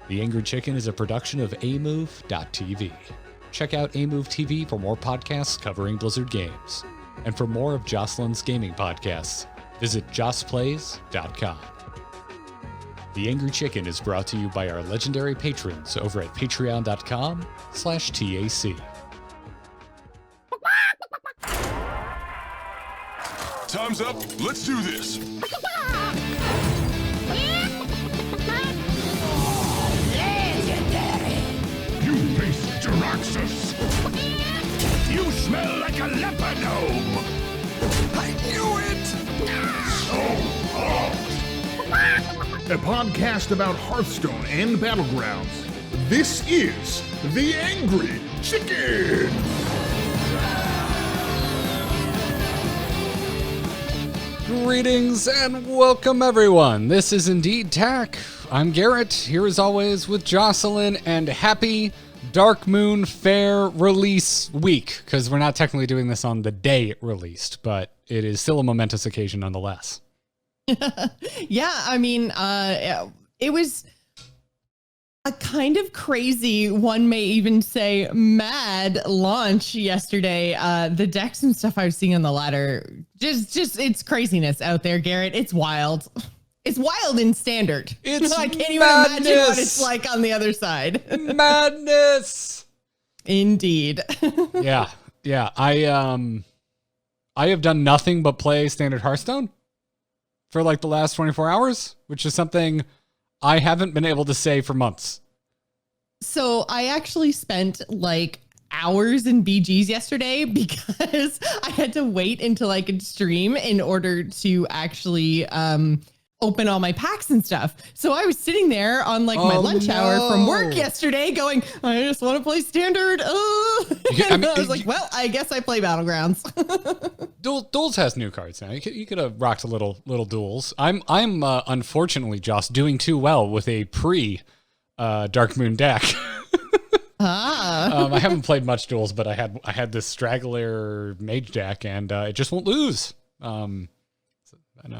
The Angry Chicken is a production of amove.tv. Check out Amove TV for more podcasts covering Blizzard games. And for more of Jocelyn's gaming podcasts, visit josplays.com. The Angry Chicken is brought to you by our legendary patrons over at patreon.com/TAC. Time's up. Let's do this. Legendary! You face Jaraxxus. You smell like a leopard gnome! I knew it. So hot. A podcast about Hearthstone and Battlegrounds. This is The Angry Chicken! Greetings and welcome, everyone. This is indeed TAC. I'm Garrett, here as always with Jocelyn, and happy Darkmoon Faire release week, because we're not technically doing this on the day it released, but it is still a momentous occasion nonetheless. Yeah, I mean, it was a kind of crazy, one may even say mad launch yesterday. The decks and stuff I was seeing on the ladder, just it's craziness out there, Garrett. It's wild. It's wild in standard. I can't even imagine what it's like on the other side. Madness. Indeed. Yeah. I have done nothing but play standard Hearthstone for like the last 24 hours, which is something I haven't been able to say for months. So I actually spent like hours in BGs yesterday because I had to wait until I could stream in order to actually open all my packs and stuff. So I was sitting there on like my lunch hour from work yesterday going, I just want to play standard. I was like, well, I guess I play Battlegrounds. Duels has new cards now. You could have rocked a little Duels. I'm unfortunately, Joss, doing too well with a pre Darkmoon deck. I haven't played much Duels, but I had this straggler mage deck, and it just won't lose.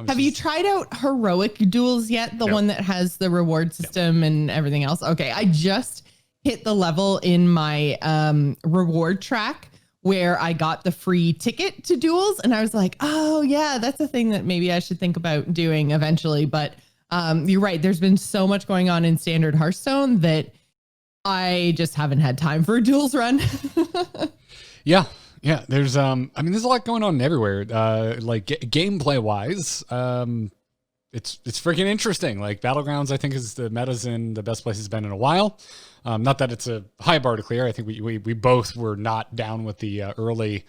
Have you tried out Heroic Duels yet? The one that has the reward system and everything else? Okay, I just hit the level in my reward track where I got the free ticket to Duels, and I was like, oh yeah, that's a thing that maybe I should think about doing eventually. But you're right, there's been so much going on in standard Hearthstone that I just haven't had time for a Duels run. Yeah, there's there's a lot going on everywhere. Like gameplay wise, it's freaking interesting. Like Battlegrounds, I think is the meta's in the best place it's been in a while. Not that it's a high bar to clear. I think we both were not down with the early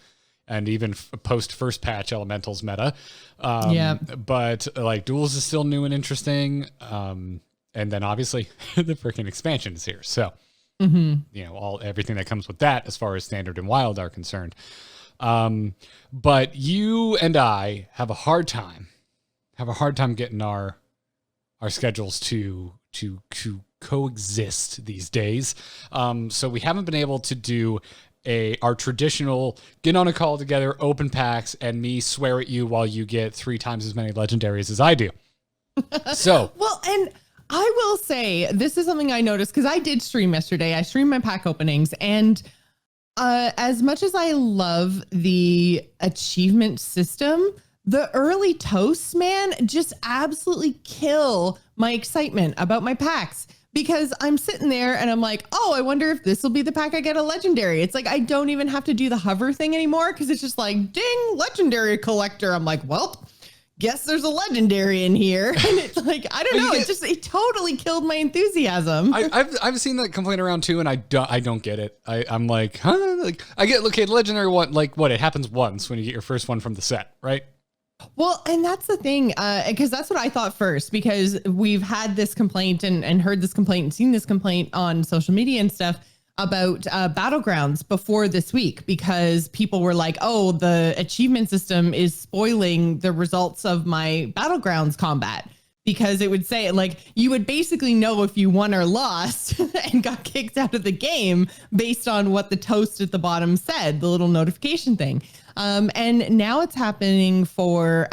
and even post first patch Elementals meta. But like Duels is still new and interesting. And then obviously the freaking expansion is here. So. Everything that comes with that as far as standard and wild are concerned. But you and I have a hard time getting our schedules to coexist these days. So we haven't been able to do our traditional get on a call together, open packs, and me swear at you while you get 3 times as many legendaries as I do. So well, and I will say this is something I noticed because I did stream yesterday. I streamed my pack openings, and as much as I love the achievement system, the early toasts, man, just absolutely kill my excitement about my packs, because I'm sitting there and I'm like, oh, I wonder if this will be the pack I get a legendary. It's like I don't even have to do the hover thing anymore because it's just like, ding, legendary collector. I'm like, well, guess there's a legendary in here. And it's like, I don't know. It totally killed my enthusiasm. I've seen that complaint around too, and I don't get it. I'm like, huh? Like I get, okay, legendary one, like what? It happens once when you get your first one from the set, right? Well, and that's the thing, because that's what I thought first, because we've had this complaint and heard this complaint and seen this complaint on social media and stuff about Battlegrounds before this week, because people were like, oh, the achievement system is spoiling the results of my Battlegrounds combat, because it would say like you would basically know if you won or lost and got kicked out of the game based on what the toast at the bottom said, the little notification thing. And now it's happening for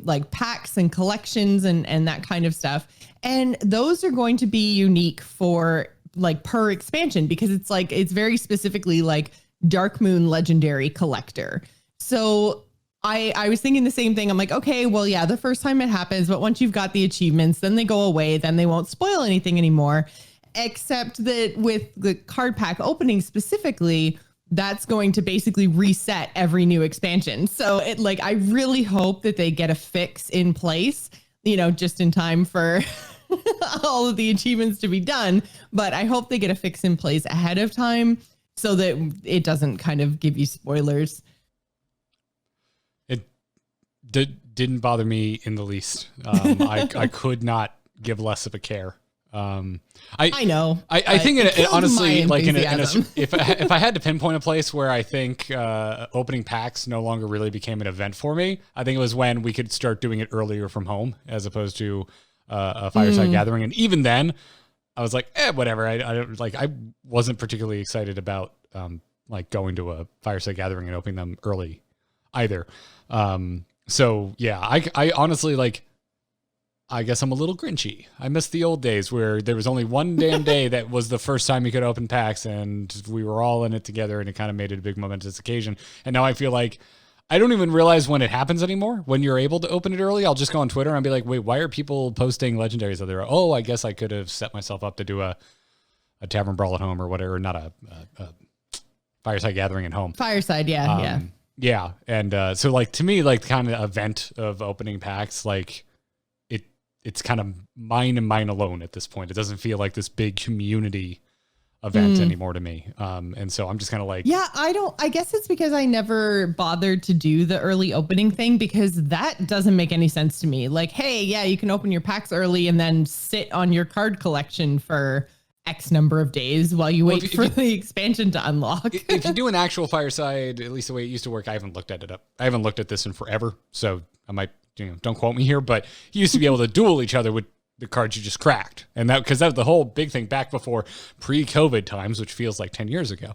like packs and collections and that kind of stuff. And those are going to be unique for like per expansion, because it's very specifically like Darkmoon Legendary Collector. So I was thinking the same thing. I'm like, okay, well, yeah, the first time it happens, but once you've got the achievements, then they go away, then they won't spoil anything anymore. Except that with the card pack opening specifically, that's going to basically reset every new expansion. So I really hope that they get a fix in place, just in time for all of the achievements to be done. But I hope they get a fix in place ahead of time so that it doesn't kind of give you spoilers. Didn't bother me in the least. I could not give less of a care. I know. I think it honestly, like if I had to pinpoint a place where I think opening packs no longer really became an event for me, I think it was when we could start doing it earlier from home as opposed to a fireside gathering. And even then, I was like, whatever. I wasn't particularly excited about going to a fireside gathering and opening them early either. So yeah, I honestly I guess I'm a little grinchy. I miss the old days where there was only one damn day that was the first time you could open packs and we were all in it together and it kind of made it a big momentous occasion. And now I feel like I don't even realize when it happens anymore. When you're able to open it early, I'll just go on Twitter and be like, wait, why are people posting legendaries out there? Oh, I guess I could have set myself up to do a tavern brawl at home or whatever, not a fireside gathering at home. Fireside, yeah. Yeah. And so to me, kind of event of opening packs, it's kind of mine and mine alone at this point. It doesn't feel like this big community event anymore to me. And so I'm just kind of I guess it's because I never bothered to do the early opening thing, because that doesn't make any sense to me. Like, hey, yeah, you can open your packs early and then sit on your card collection for X number of days while you wait for the expansion to unlock. If you do an actual fireside, at least the way it used to work, I haven't looked at it up. I haven't looked at this in forever, so I might, don't quote me here, but you used to be able to duel each other with the cards you just cracked. And because that was the whole big thing back before pre-COVID times, which feels like 10 years ago.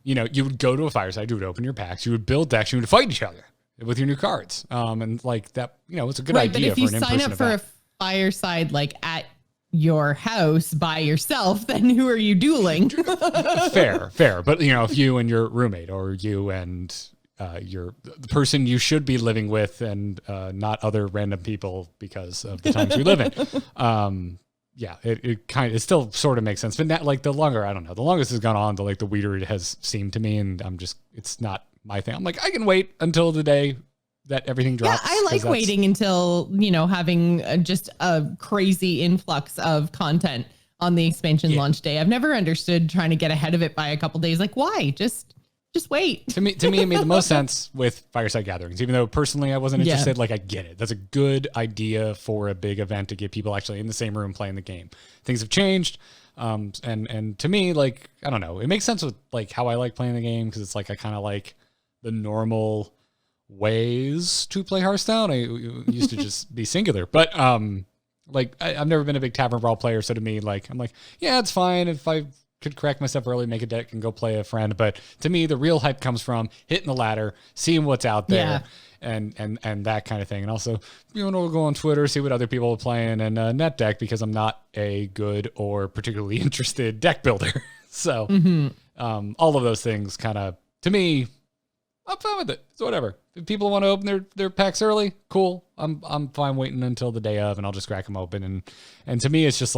You would go to a fireside, you would open your packs, you would build decks, you would fight each other with your new cards. And that, it's a good idea for an in-person event. But if you sign up for a fireside, at your house by yourself, then who are you dueling? Fair. But if you and your roommate, or you and the person you should be living with, and not other random people because of the times we live in. It still sort of makes sense. But the longest has gone on, the weirder it has seemed to me, and it's not my thing. I'm like, I can wait until the day that everything drops. Yeah, I like waiting until, having just a crazy influx of content on the expansion launch day. I've never understood trying to get ahead of it by a couple days. Like, why? Just wait. To me, it made the most sense with fireside gatherings, even though personally I wasn't interested. I get it. That's a good idea for a big event to get people actually in the same room playing the game. Things have changed. And to me, I don't know, it makes sense with how I like playing the game, because it's I kind of like the normal ways to play Hearthstone. I used to just be singular, but I've never been a big Tavern Brawl player, so to me, I'm like, yeah, it's fine if I could correct myself early, make a deck, and go play a friend. But to me, the real hype comes from hitting the ladder, seeing what's out there, and that kind of thing. And also, we'll go on Twitter, see what other people are playing, and net deck, because I'm not a good or particularly interested deck builder. So all of those things kind of, to me, I'm fine with it. So whatever. If people want to open their packs early, cool. I'm fine waiting until the day of, and I'll just crack them open. And to me, it's just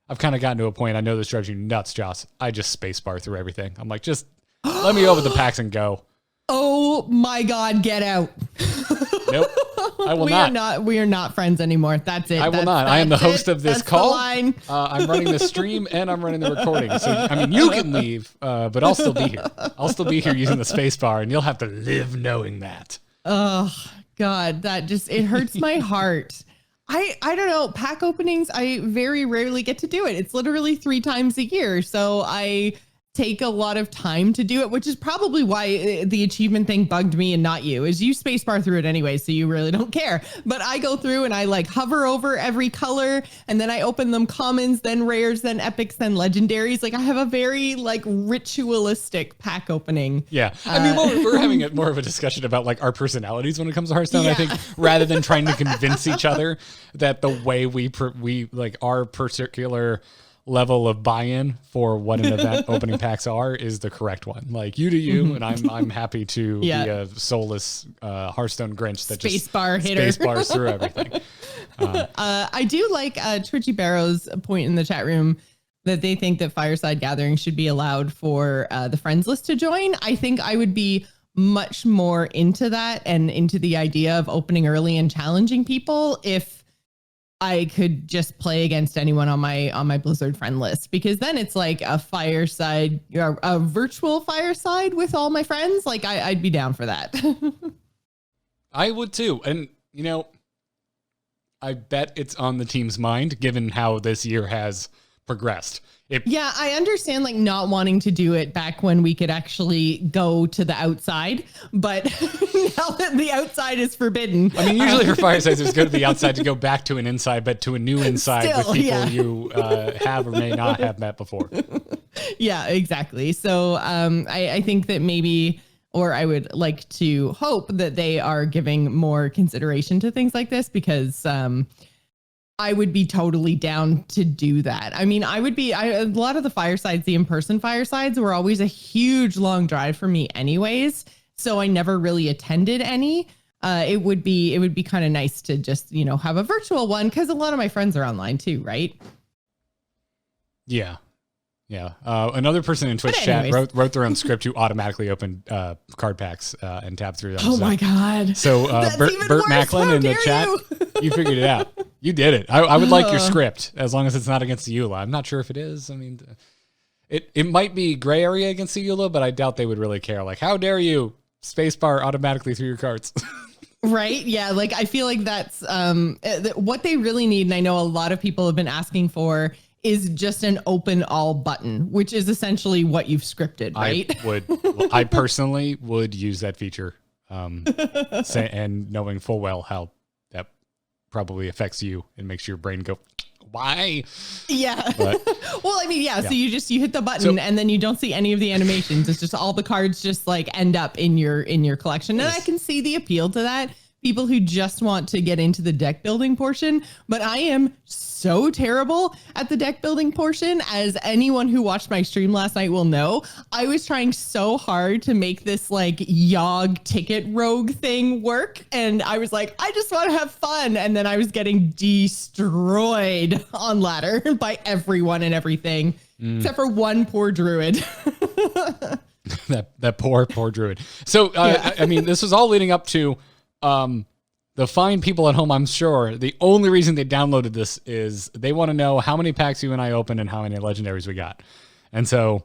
I've kind of gotten to a point. I know this drives you nuts, Joss. I just spacebar through everything. I'm like, just let me open the packs and go. Oh my God, get out. Nope. I will not. We are not friends anymore. That's it. I will not. I am the host of this call. I'm running the stream and I'm running the recording. So, you can leave, but I'll still be here. I'll still be here using the space bar, and you'll have to live knowing that. Oh, God, it hurts my heart. I don't know. Pack openings, I very rarely get to do it. It's literally 3 times a year. So take a lot of time to do it, which is probably why the achievement thing bugged me and not you, is you spacebar through it anyway, so you really don't care. But I go through and I like hover over every color, and then I open them commons, then rares, then epics, then legendaries. Like I have a very like ritualistic pack opening. Yeah. I mean, we're having more of a discussion about like our personalities when it comes to Hearthstone, I think, rather than trying to convince each other that the way we like our particular level of buy-in for what an event opening packs are is the correct one. Like you do you, and I'm happy to be a soulless Hearthstone Grinch that just spacebars through everything. I do like Twitchy Barrow's point in the chat room that they think that Fireside Gatherings should be allowed for the friends list to join. I think I would be much more into that and into the idea of opening early and challenging people if I could just play against anyone on my Blizzard friend list, because then it's like a fireside, a virtual fireside with all my friends. Like I'd be down for that. I would too. And you know, I bet it's on the team's mind given how this year has progressed. Yeah, I understand like not wanting to do it back when we could actually go to the outside, but now that the outside is forbidden. I mean, usually for firesides, it's good to be outside to go back to an inside, but to a new inside Still, with people you have or may not have met before. Yeah, exactly. So I think that maybe, or I would like to hope that they are giving more consideration to things like this, because I would be totally down to do that. I mean, a lot of the firesides, the in-person firesides were always a huge long drive for me anyways. So I never really attended any. It would be kind of nice to just, have a virtual one, because a lot of my friends are online too, right? Yeah. Yeah. Another person in Twitch chat wrote their own script to automatically open card packs and tab through them. Oh my God. So Bert Macklin in the chat, you figured it out. You did it. I would like your script as long as it's not against the EULA. I'm not sure if it is. I mean, it might be gray area against the EULA, but I doubt they would really care. Like, how dare you spacebar automatically through your cards? Right. Yeah. Like, I feel like that's what they really need. And I know a lot of people have been asking for is just an open all button, which is essentially what you've scripted, right? I personally would use that feature, and knowing full well how that probably affects you and makes your brain go, why? Yeah. But, well, I mean, yeah. So you hit the button and then you don't see any of the animations. It's just all the cards just like end up in your collection. And I can see the appeal to that. People who just want to get into the deck building portion, but I am so terrible at the deck building portion, as anyone who watched my stream last night will know. I was trying so hard to make this like Yogg ticket rogue thing work, and I was like, I just want to have fun, and then I was getting destroyed on ladder by everyone and everything, except for one poor druid. that poor druid. So I mean, this was all leading up to the fine people at home. I'm sure the only reason they downloaded this is they want to know how many packs you and I opened and how many legendaries we got. And so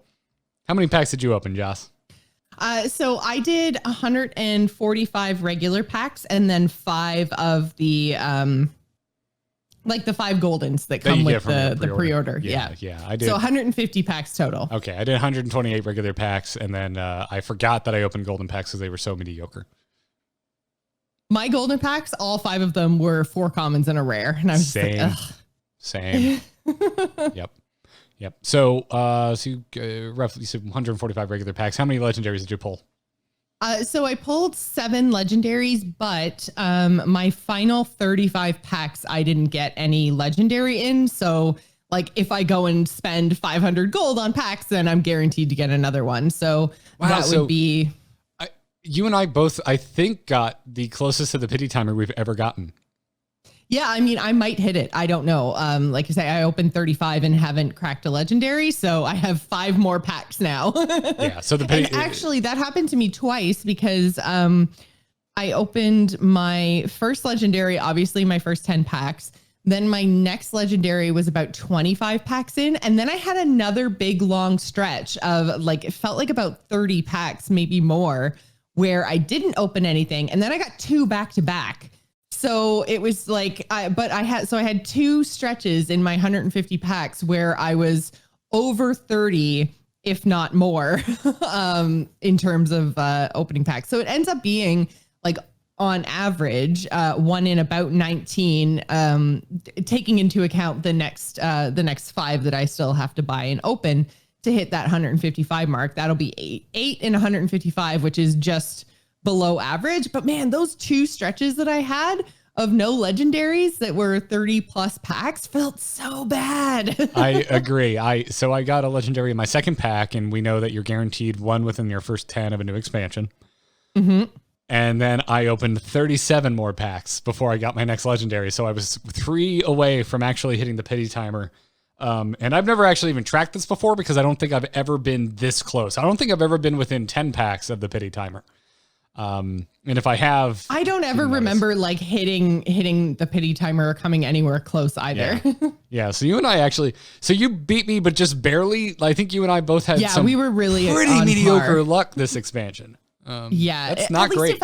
how many packs did you open, Joce? So I did 145 regular packs and then 5 of the like the 5 goldens that come with the pre-order. Yeah. I did. So 150 packs total. Okay. I did 128 regular packs, and then I forgot that I opened golden packs because they were so mediocre. My golden packs, all 5 of them were 4 commons and a rare. And I was Same. Yep. So, you roughly 145 regular packs. How many legendaries did you pull? So I pulled 7 legendaries, but my final 35 packs, I didn't get any legendary in. So like if I go and spend 500 gold on packs, then I'm guaranteed to get another one. So that would be... You and I both, I think, got the closest to the pity timer we've ever gotten. Yeah, I mean, I might hit it. I don't know. Like I say, I opened 35 and haven't cracked a legendary, so I have 5 more packs now. Yeah, so the pity... And actually, that happened to me twice because I opened my first legendary, obviously my first 10 packs. Then my next legendary was about 25 packs in. And then I had another big, long stretch of like, it felt like about 30 packs, maybe more, where I didn't open anything. And then I got 2 back to back. So it was like, I had 2 stretches in my 150 packs where I was over 30 if not more, in terms of opening packs. So it ends up being like on average, 1 in about 19, taking into account the next 5 that I still have to buy and open to hit that 155 mark. That'll be 8 in 155, which is just below average. But man, those 2 stretches that I had of no legendaries that were 30 plus packs felt so bad. I agree. So I got a legendary in my second pack, and we know that you're guaranteed 1 within your first 10 of a new expansion. Mm-hmm. And then I opened 37 more packs before I got my next legendary. So I was 3 away from actually hitting the pity timer. And I've never actually even tracked this before because I don't think I've ever been this close. I don't think I've ever been within 10 packs of the pity timer. And if I have, I don't ever remember like hitting the pity timer or coming anywhere close either. Yeah. So you and I actually, so you beat me, but just barely. I think you and I both had some we were really pretty mediocre luck this expansion. That's not great.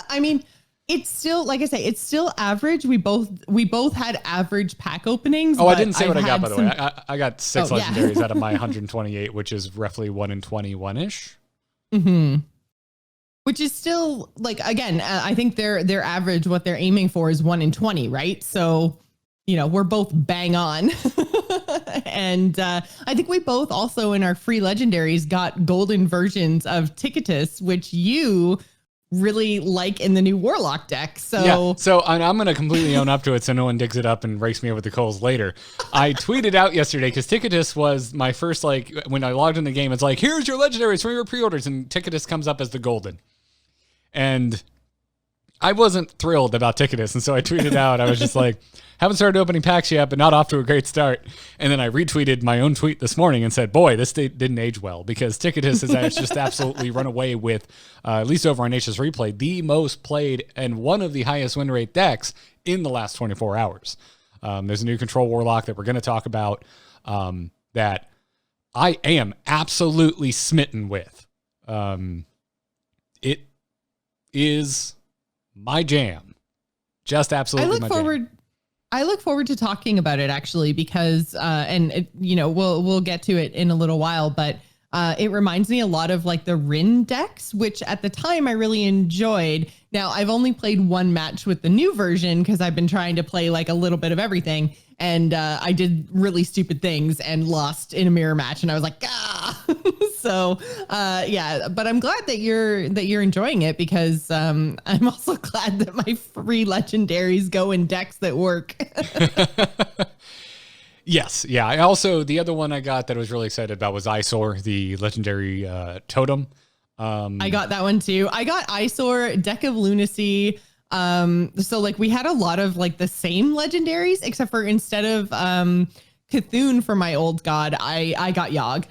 It's still, like I say, it's still average. We both had average pack openings. Oh, I didn't say what I got, by the way. I got 6 legendaries out of my 128, which is roughly 1 in 21-ish. Mm-hmm. Which is still, like, again, I think their average, what they're aiming for is 1 in 20, right? So, we're both bang on. And I think we both also in our free legendaries got golden versions of Ticketus, which you really like in the new Warlock deck. So I'm going to completely own up to it so no one digs it up and rakes me over the coals later. I tweeted out yesterday because Ticketus was my first, like, when I logged in the game, it's like, here's your legendaries for your pre-orders, and Ticketus comes up as the golden. And I wasn't thrilled about Ticketus, and so I tweeted out, I was just like, haven't started opening packs yet, but not off to a great start. And then I retweeted my own tweet this morning and said, boy, this didn't age well, because Ticketus has just absolutely run away with, at least over on Nature's Replay, the most played and one of the highest win rate decks in the last 24 hours. There's a new Control Warlock that we're going to talk about that I am absolutely smitten with. It is my jam. Just absolutely my jam. I look forward to talking about it, actually, because we'll get to it in a little while, but it reminds me a lot of like the Rin decks, which at the time I really enjoyed. Now I've only played 1 match with the new version because I've been trying to play like a little bit of everything, and I did really stupid things and lost in a mirror match, and I was like, So but I'm glad that you're enjoying it, because I'm also glad that my free legendaries go in decks that work. Yes. Yeah. I also, the other one I got that I was really excited about was Eyesore, the legendary totem. I got that one too. I got Eyesore, Deck of Lunacy. So like we had a lot of like the same legendaries, except for instead of Cthulhu for my old god, I got Yogg.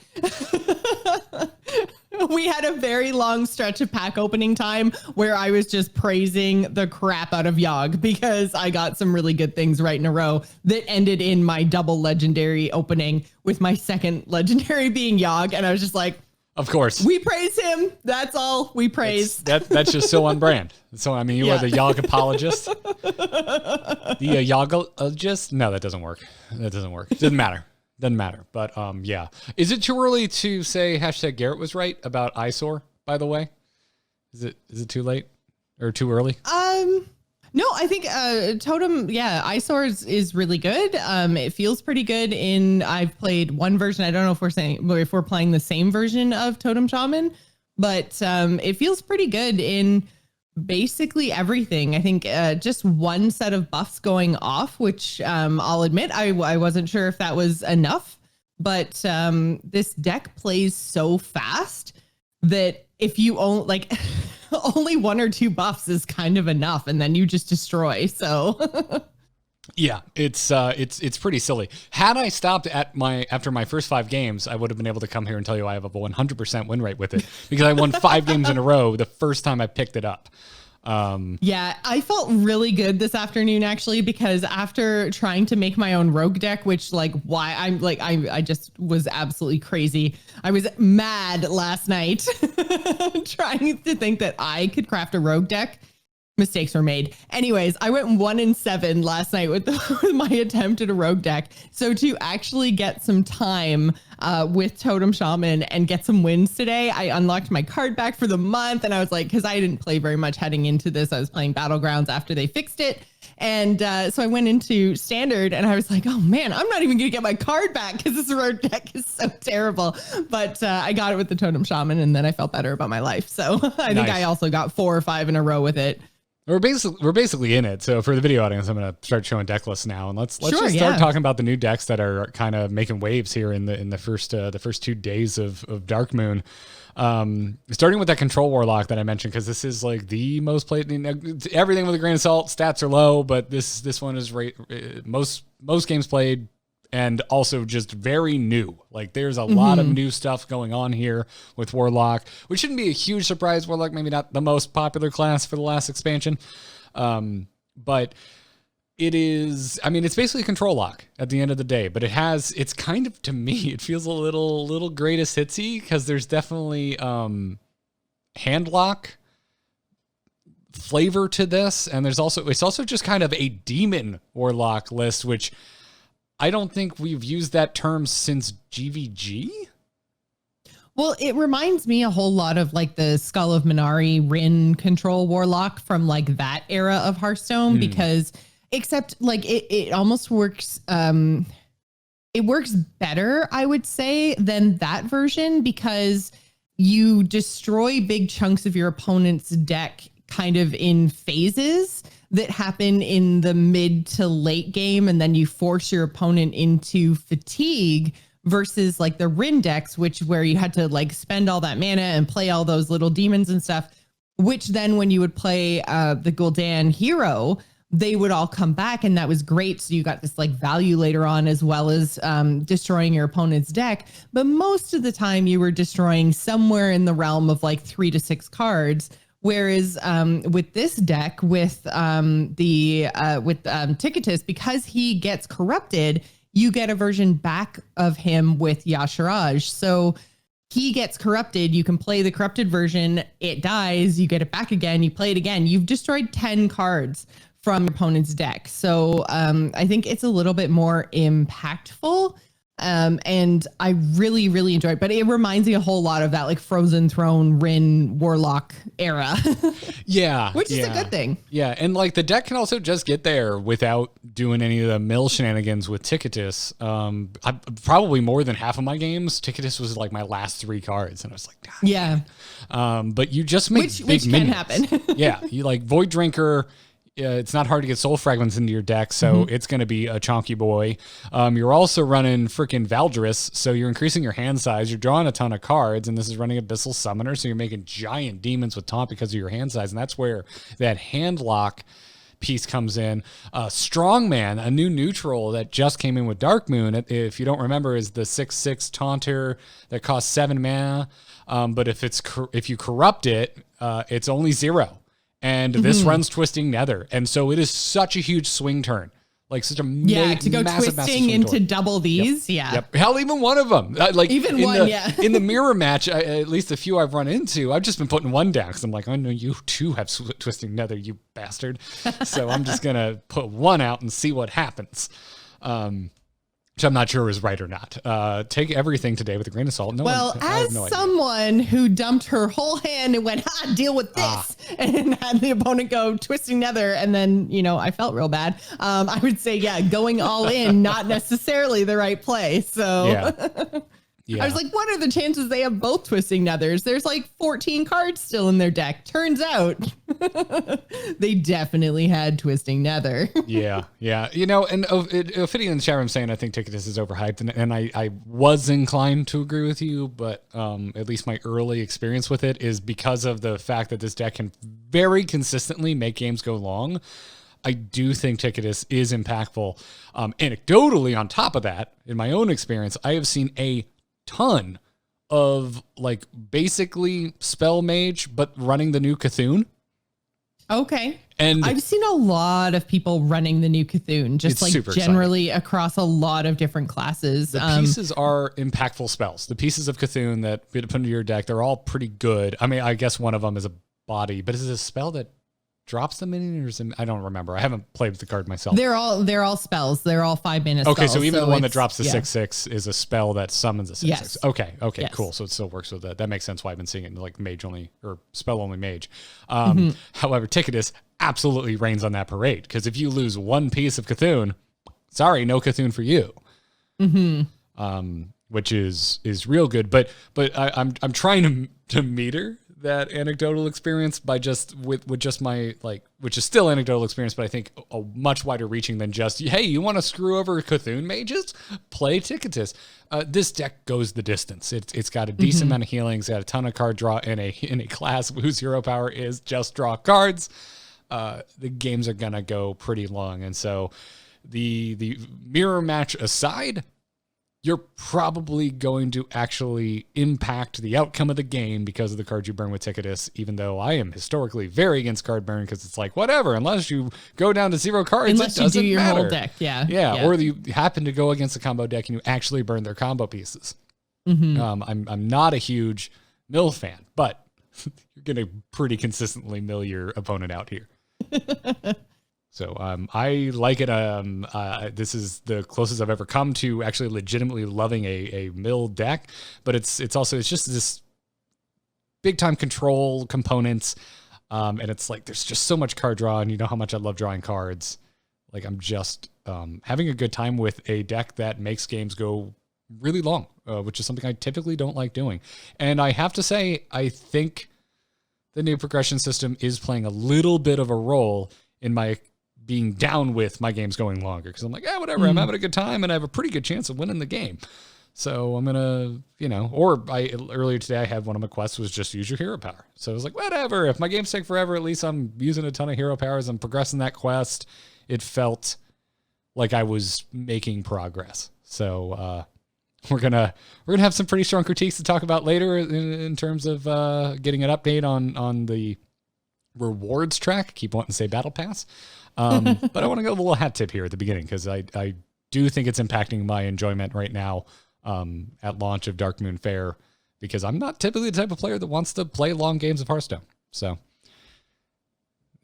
We had a very long stretch of pack opening time where I was just praising the crap out of Yogg because I got some really good things right in a row that ended in my double legendary opening with my second legendary being Yogg. And I was just like, of course, we praise him. That's all we praise. That's just so on brand. So, I mean, you are the Yogg apologist. The Yoggologist? No, that doesn't work. Doesn't matter. But yeah. Is it too early to say hashtag Garrett was right about Eyesore, by the way? Is it too late or too early? No, I think Totem, Eyesore is really good. It feels pretty good I've played one version. I don't know if we're playing the same version of Totem Shaman, but it feels pretty good in basically everything. I think just one set of buffs going off, which I'll admit I wasn't sure if that was enough, but this deck plays so fast that if you own like only 1 or 2 buffs is kind of enough, and then you just destroy. So yeah, it's pretty silly. Had I stopped after my first 5 games, I would have been able to come here and tell you I have a 100% win rate with it, because I won 5 games in a row the first time I picked it up. I felt really good this afternoon, actually, because after trying to make my own rogue deck, which I just was absolutely crazy. I was mad last night trying to think that I could craft a rogue deck. mistakes were made. Anyways, I went 1-7 last night with, with my attempt at a rogue deck. So to actually get some time with Totem Shaman and get some wins today, I unlocked my card back for the month. And I was like, because I didn't play very much heading into this. I was playing Battlegrounds after they fixed it. And so I went into Standard and I was like, oh man, I'm not even going to get my card back because this rogue deck is so terrible. But I got it with the Totem Shaman and then I felt better about my life. So I think I also got 4 or 5 in a row with it. We're basically in it. So for the video audience, I'm going to start showing deck lists now, and let's just start talking about the new decks that are kind of making waves here in the first 2 days of Darkmoon. Starting with that Control Warlock that I mentioned, because this is like the most played. Everything with a grain of salt. Stats are low, but this one is most games played. And also just very new. Like there's a lot of new stuff going on here with Warlock, which shouldn't be a huge surprise. Warlock, maybe not the most popular class for the last expansion. But it is, I mean, it's basically Control Lock at the end of the day, but it's kind of, to me, it feels a little greatest hitsy because there's definitely hand lock flavor to this. And it's also just kind of a demon Warlock list, which I don't think we've used that term since GVG. Well, it reminds me a whole lot of like the Skull of Minari Rin Control Warlock from like that era of Hearthstone, because except like it almost works. It works better, I would say, than that version because you destroy big chunks of your opponent's deck kind of in phases that happen in the mid to late game, and then you force your opponent into fatigue versus like the Rin decks, where you had to like spend all that mana and play all those little demons and stuff, which then when you would play the Gul'dan hero, they would all come back, and that was great. So you got this like value later on, as well as destroying your opponent's deck. But most of the time you were destroying somewhere in the realm of like 3 to 6 cards. Whereas with this deck, with Ticketus, because he gets corrupted, you get a version back of him with Yasharaj. So he gets corrupted. You can play the corrupted version. It dies. You get it back again. You play it again. You've destroyed 10 cards from your opponent's deck. So I think it's a little bit more impactful. And I really, really enjoy it, but it reminds me a whole lot of that like Frozen Throne, Rin, Warlock era. Yeah. Which is a good thing. Yeah. And like the deck can also just get there without doing any of the mill shenanigans with Ticketus. Probably more than half of my games, Ticketus was like my last 3 cards. And I was like, God, yeah. But you just make which can minions. happen. Yeah. You like Void Drinker. It's not hard to get soul fragments into your deck, so it's going to be a chonky boy. You're also running freaking Valdris, so you're increasing your hand size. You're drawing a ton of cards, and this is running Abyssal Summoner, so you're making giant demons with taunt because of your hand size, and that's where that hand lock piece comes in. Strongman, a new neutral that just came in with Darkmoon, if you don't remember, is the 6/6 taunter that costs 7 mana, but if you corrupt it, it's only 0. And this runs Twisting Nether. And so it is such a huge swing turn. Like such a to go twisting into double these. Yep. Yep. Hell, even one of them. Like even one, in the mirror match, at least a few I've run into, I've just been putting one down because I'm like, I know you too have Twisting Nether, you bastard. So I'm just going to put one out and see what happens. Which I'm not sure is right or not. Take everything today with a grain of salt. As someone who dumped her whole hand and went, deal with this, and had the opponent go Twisting Nether, and then, I felt real bad. I would say, going all in, not necessarily the right play. So Yeah. I was like, what are the chances they have both Twisting Nethers? There's like 14 cards still in their deck. Turns out they definitely had Twisting Nether. Yeah. And Ophidian in the chat room saying I think Ticketus is overhyped, and I was inclined to agree with you, but at least my early experience with it is because of the fact that this deck can very consistently make games go long. I do think Ticketus is impactful. Anecdotally, on top of that, in my own experience, I have seen a ton of like basically spell mage, but running the new Cthulhu. Okay. And I've seen a lot of people running the new Cthulhu, just like generally across a lot of different classes. The pieces are impactful spells. The pieces of Cthulhu that you put into your deck, they're all pretty good. I mean, I guess one of them is a body, but is it a spell that drops them in, or I don't remember. I haven't played with the card myself. They're all spells. They're all 5-mana spells. Okay, so even the one that drops the 6/6 is a spell that summons a 6/6. Yes. Okay, Yes. cool. So it still works with that. That makes sense why I've been seeing it in like mage only or spell only mage. However, Ticketus absolutely reigns on that parade, because if you lose one piece of Cthulhu, sorry, no Cthulhu for you. Which is real good. But I'm trying to meter that anecdotal experience by just with just my, like, which is still anecdotal experience, but I think a much wider reaching than just, hey, you want to screw over Cthulhu mages? Play Ticketus. This deck goes the distance. It's got a decent amount of healing. It's got a ton of card draw in a class whose hero power is just draw cards. The games are gonna go pretty long, and so the mirror match aside, you're probably going to actually impact the outcome of the game because of the cards you burn with Ticketus, even though I am historically very against card burn, because it's like, whatever, unless you go down to 0 cards, unless it doesn't you do your matter. whole deck. Yeah, or you happen to go against a combo deck and you actually burn their combo pieces. I'm not a huge mill fan, but you're going to pretty consistently mill your opponent out here. So I like it. This is the closest I've ever come to actually legitimately loving a mill deck, but it's just this big time control components, and it's like there's just so much card draw, and you know how much I love drawing cards. Like, I'm just having a good time with a deck that makes games go really long, which is something I typically don't like doing. And I have to say, I think the new progression system is playing a little bit of a role in my being down with my games going longer, because I'm like, whatever, I'm having a good time and I have a pretty good chance of winning the game. So I'm gonna, earlier today I had one of my quests was just use your hero power. So I was like, whatever, if my games take forever, at least I'm using a ton of hero powers. I'm progressing that quest. It felt like I was making progress. So we're gonna have some pretty strong critiques to talk about later in terms of getting an update on the rewards track. Keep wanting to say battle pass. But I want to go a little hat tip here at the beginning, because I do think it's impacting my enjoyment right now at launch of Darkmoon Faire, because I'm not typically the type of player that wants to play long games of Hearthstone. So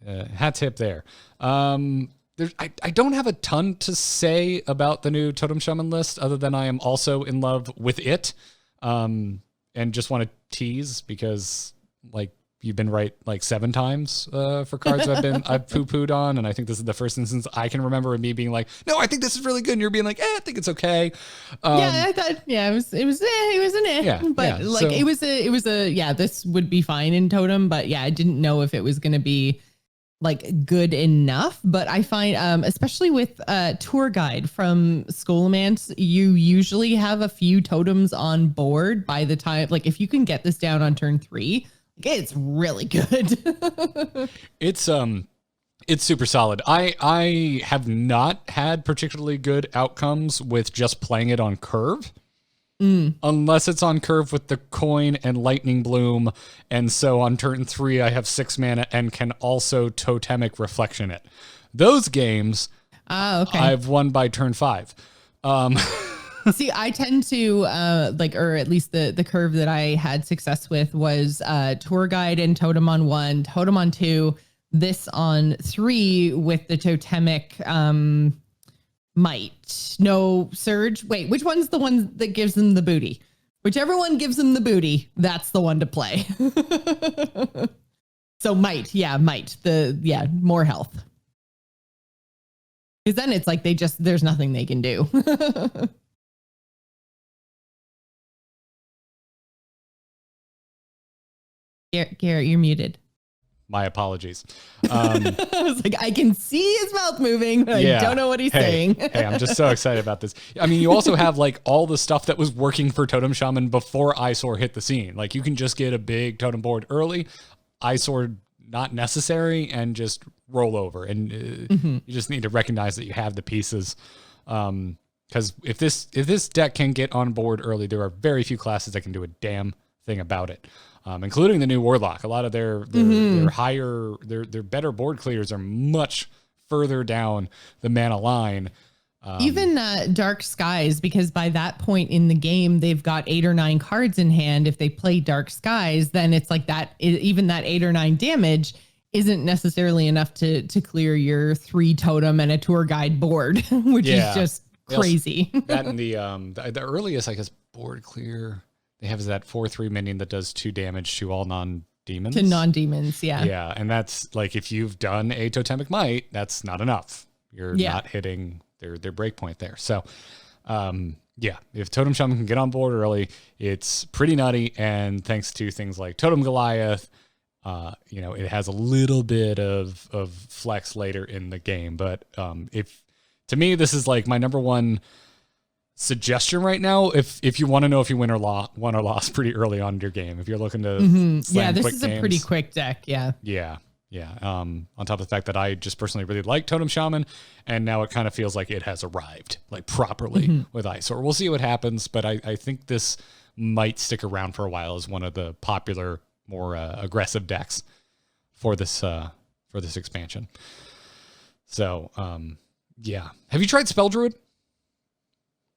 hat tip there. I don't have a ton to say about the new Totem Shaman list, other than I am also in love with it, and just want to tease, because like, you've been right like 7 times for cards I've poo-pooed on, and I think this is the first instance I can remember of me being like, no, I think this is really good, and you're being like, I think it's okay. I thought, it was an eh. Yeah, but yeah, like, so, it was a this would be fine in Totem, but I didn't know if it was going to be like good enough. But I find, especially with Tour Guide from Scholomance, you usually have a few totems on board by the time, like, if you can get this down on turn 3, it's really good. It's super solid. I have not had particularly good outcomes with just playing it on curve, unless it's on curve with the coin and lightning bloom. And so on turn 3, I have 6 mana and can also totemic reflection it. Those games, okay, I've won by turn 5. See, I tend to or at least the curve that I had success with was Tour Guide and Totem on 1, Totem on 2, this on 3 with the totemic might. No, Surge. Wait, which one's the one that gives them the booty? Whichever one gives them the booty, that's the one to play. So might. More health. Because then it's like there's nothing they can do. Garrett, you're muted. My apologies. I was like, I can see his mouth moving, but I don't know what he's saying. Hey, I'm just so excited about this. I mean, you also have like all the stuff that was working for Totem Shaman before Eyesore hit the scene. Like, you can just get a big totem board early, Eyesore not necessary, and just roll over. And you just need to recognize that you have the pieces. Because if this deck can get on board early, there are very few classes that can do a damn thing about it. Including the new Warlock. A lot of their higher, their better board clears are much further down the mana line. Even Dark Skies, because by that point in the game, they've got 8 or 9 cards in hand. If they play Dark Skies, then it's like that, even that 8 or 9 damage isn't necessarily enough to clear your 3 totem and a tour guide board, which is just crazy. That and the earliest, I guess, board clear they have is that 4/3 minion that does 2 damage to all non-demons. To non-demons, yeah. Yeah, and that's like if you've done a Totemic Might, that's not enough. You're not hitting their breakpoint there. So, yeah, if Totem Shaman can get on board early, it's pretty nutty. And thanks to things like Totem Goliath, it has a little bit of flex later in the game. But to me, this is like my number one suggestion right now. If you want to know if you won or lost pretty early on in your game, if you're looking to slam this quick is games, a pretty quick deck. Yeah. On top of the fact that I just personally really like Totem Shaman, and now it kind of feels like it has arrived like properly with Eyesore. We'll see what happens, but I think this might stick around for a while as one of the popular, more aggressive decks for this expansion. So have you tried Spell Druid?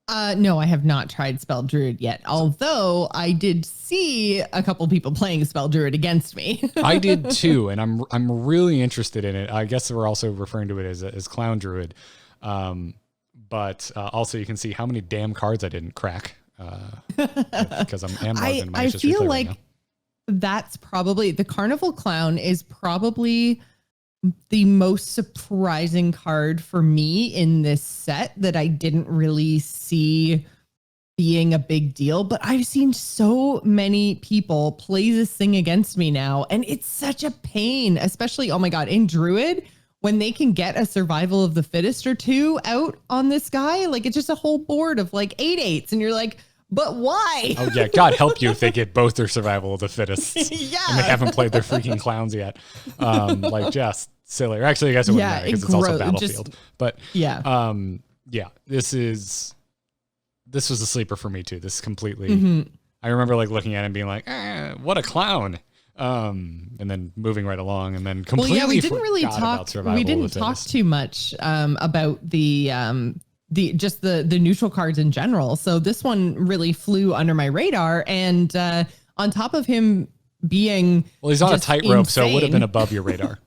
No, I have not tried Spell Druid yet. Although I did see a couple people playing Spell Druid against me. I did too, and I'm really interested in it. I guess we're also referring to it as Clown Druid, but also you can see how many damn cards I didn't crack because I'm amlogged in my. I feel like that's probably the Carnival Clown is probably the most surprising card for me in this set that I didn't really see being a big deal, but I've seen so many people play this thing against me now, and it's such a pain, especially, oh my God, in Druid, when they can get a survival of the fittest or 2 out on this guy, like it's just a whole board of like 8/8s, and you're like, but why? Oh yeah, God help you if they get both their survival of the fittest. Yeah. And they haven't played their freaking clowns yet. Like just silly. Or actually, I guess it wouldn't matter because it's also Battlefield. But this was a sleeper for me too. This completely. I remember like looking at it and being like, what a clown. And then moving right along, and then completely. Well, yeah, we didn't really talk. We didn't talk too much about the neutral cards in general. So this one really flew under my radar, and on top of him being he's on a tightrope, so it would have been above your radar.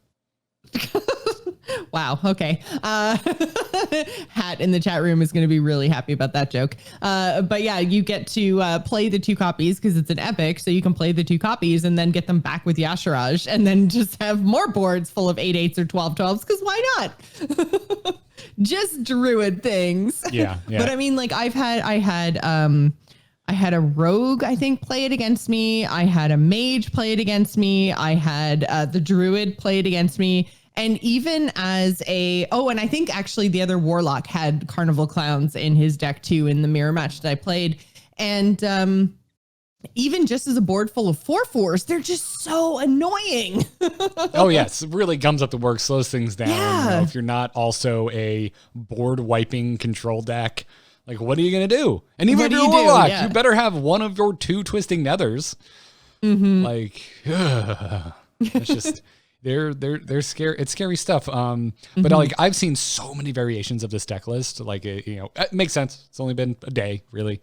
Wow. Okay. Hat in the chat room is going to be really happy about that joke. But yeah, you get to play the 2 copies because it's an epic. So you can play the 2 copies and then get them back with Yasharaj and then just have more boards full of 8/8s or 12/12s because why not? Just Druid things. Yeah. But I mean, like I had a rogue, I think, play it against me. I had a mage play it against me. I had the druid play it against me. And even as and I think actually the other warlock had Carnival Clowns in his deck too in the mirror match that I played. And even just as a board full of 4/4s, they're just so annoying. Oh yes, it really gums up the work, slows things down. Yeah. If you're not also a board wiping control deck, like what are you gonna do? And even if you're a warlock, you better have one of your 2 twisting nethers. Like it's just they're scary. It's scary stuff. But like I've seen so many variations of this deck list. Like it makes sense. It's only been a day, really.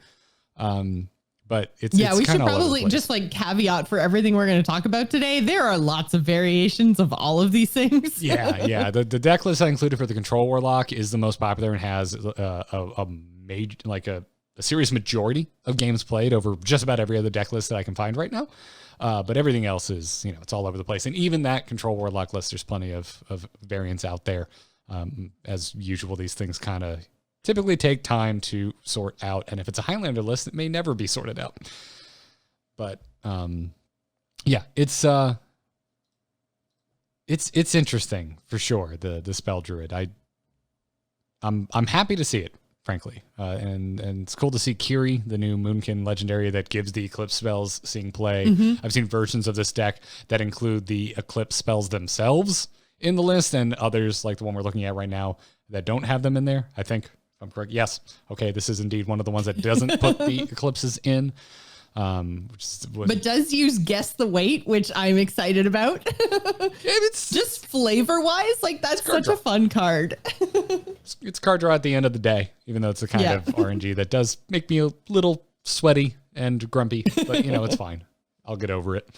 But it's we should probably just like caveat for everything we're going to talk about today. There are lots of variations of all of these things. Yeah. The deck list I included for the Control Warlock is the most popular and has a major, like a serious majority of games played over just about every other deck list that I can find right now. But everything else is, it's all over the place. And even that Control Warlock list, there's plenty of variants out there. As usual, these things kind of typically take time to sort out. And if it's a Highlander list, it may never be sorted out. But it's interesting for sure, the Spell Druid. I'm happy to see it, frankly. And it's cool to see Kiri, the new Moonkin legendary that gives the Eclipse spells, seeing play. I've seen versions of this deck that include the Eclipse spells themselves in the list, and others like the one we're looking at right now that don't have them in there, I think. If I'm correct. Yes. Okay. This is indeed one of the ones that doesn't put the eclipses in. But does use Guess the Weight, which I'm excited about. It's just flavor wise, like that's such a fun card. It's card draw at the end of the day, even though it's a kind of RNG that does make me a little sweaty and grumpy, but it's fine. I'll get over it.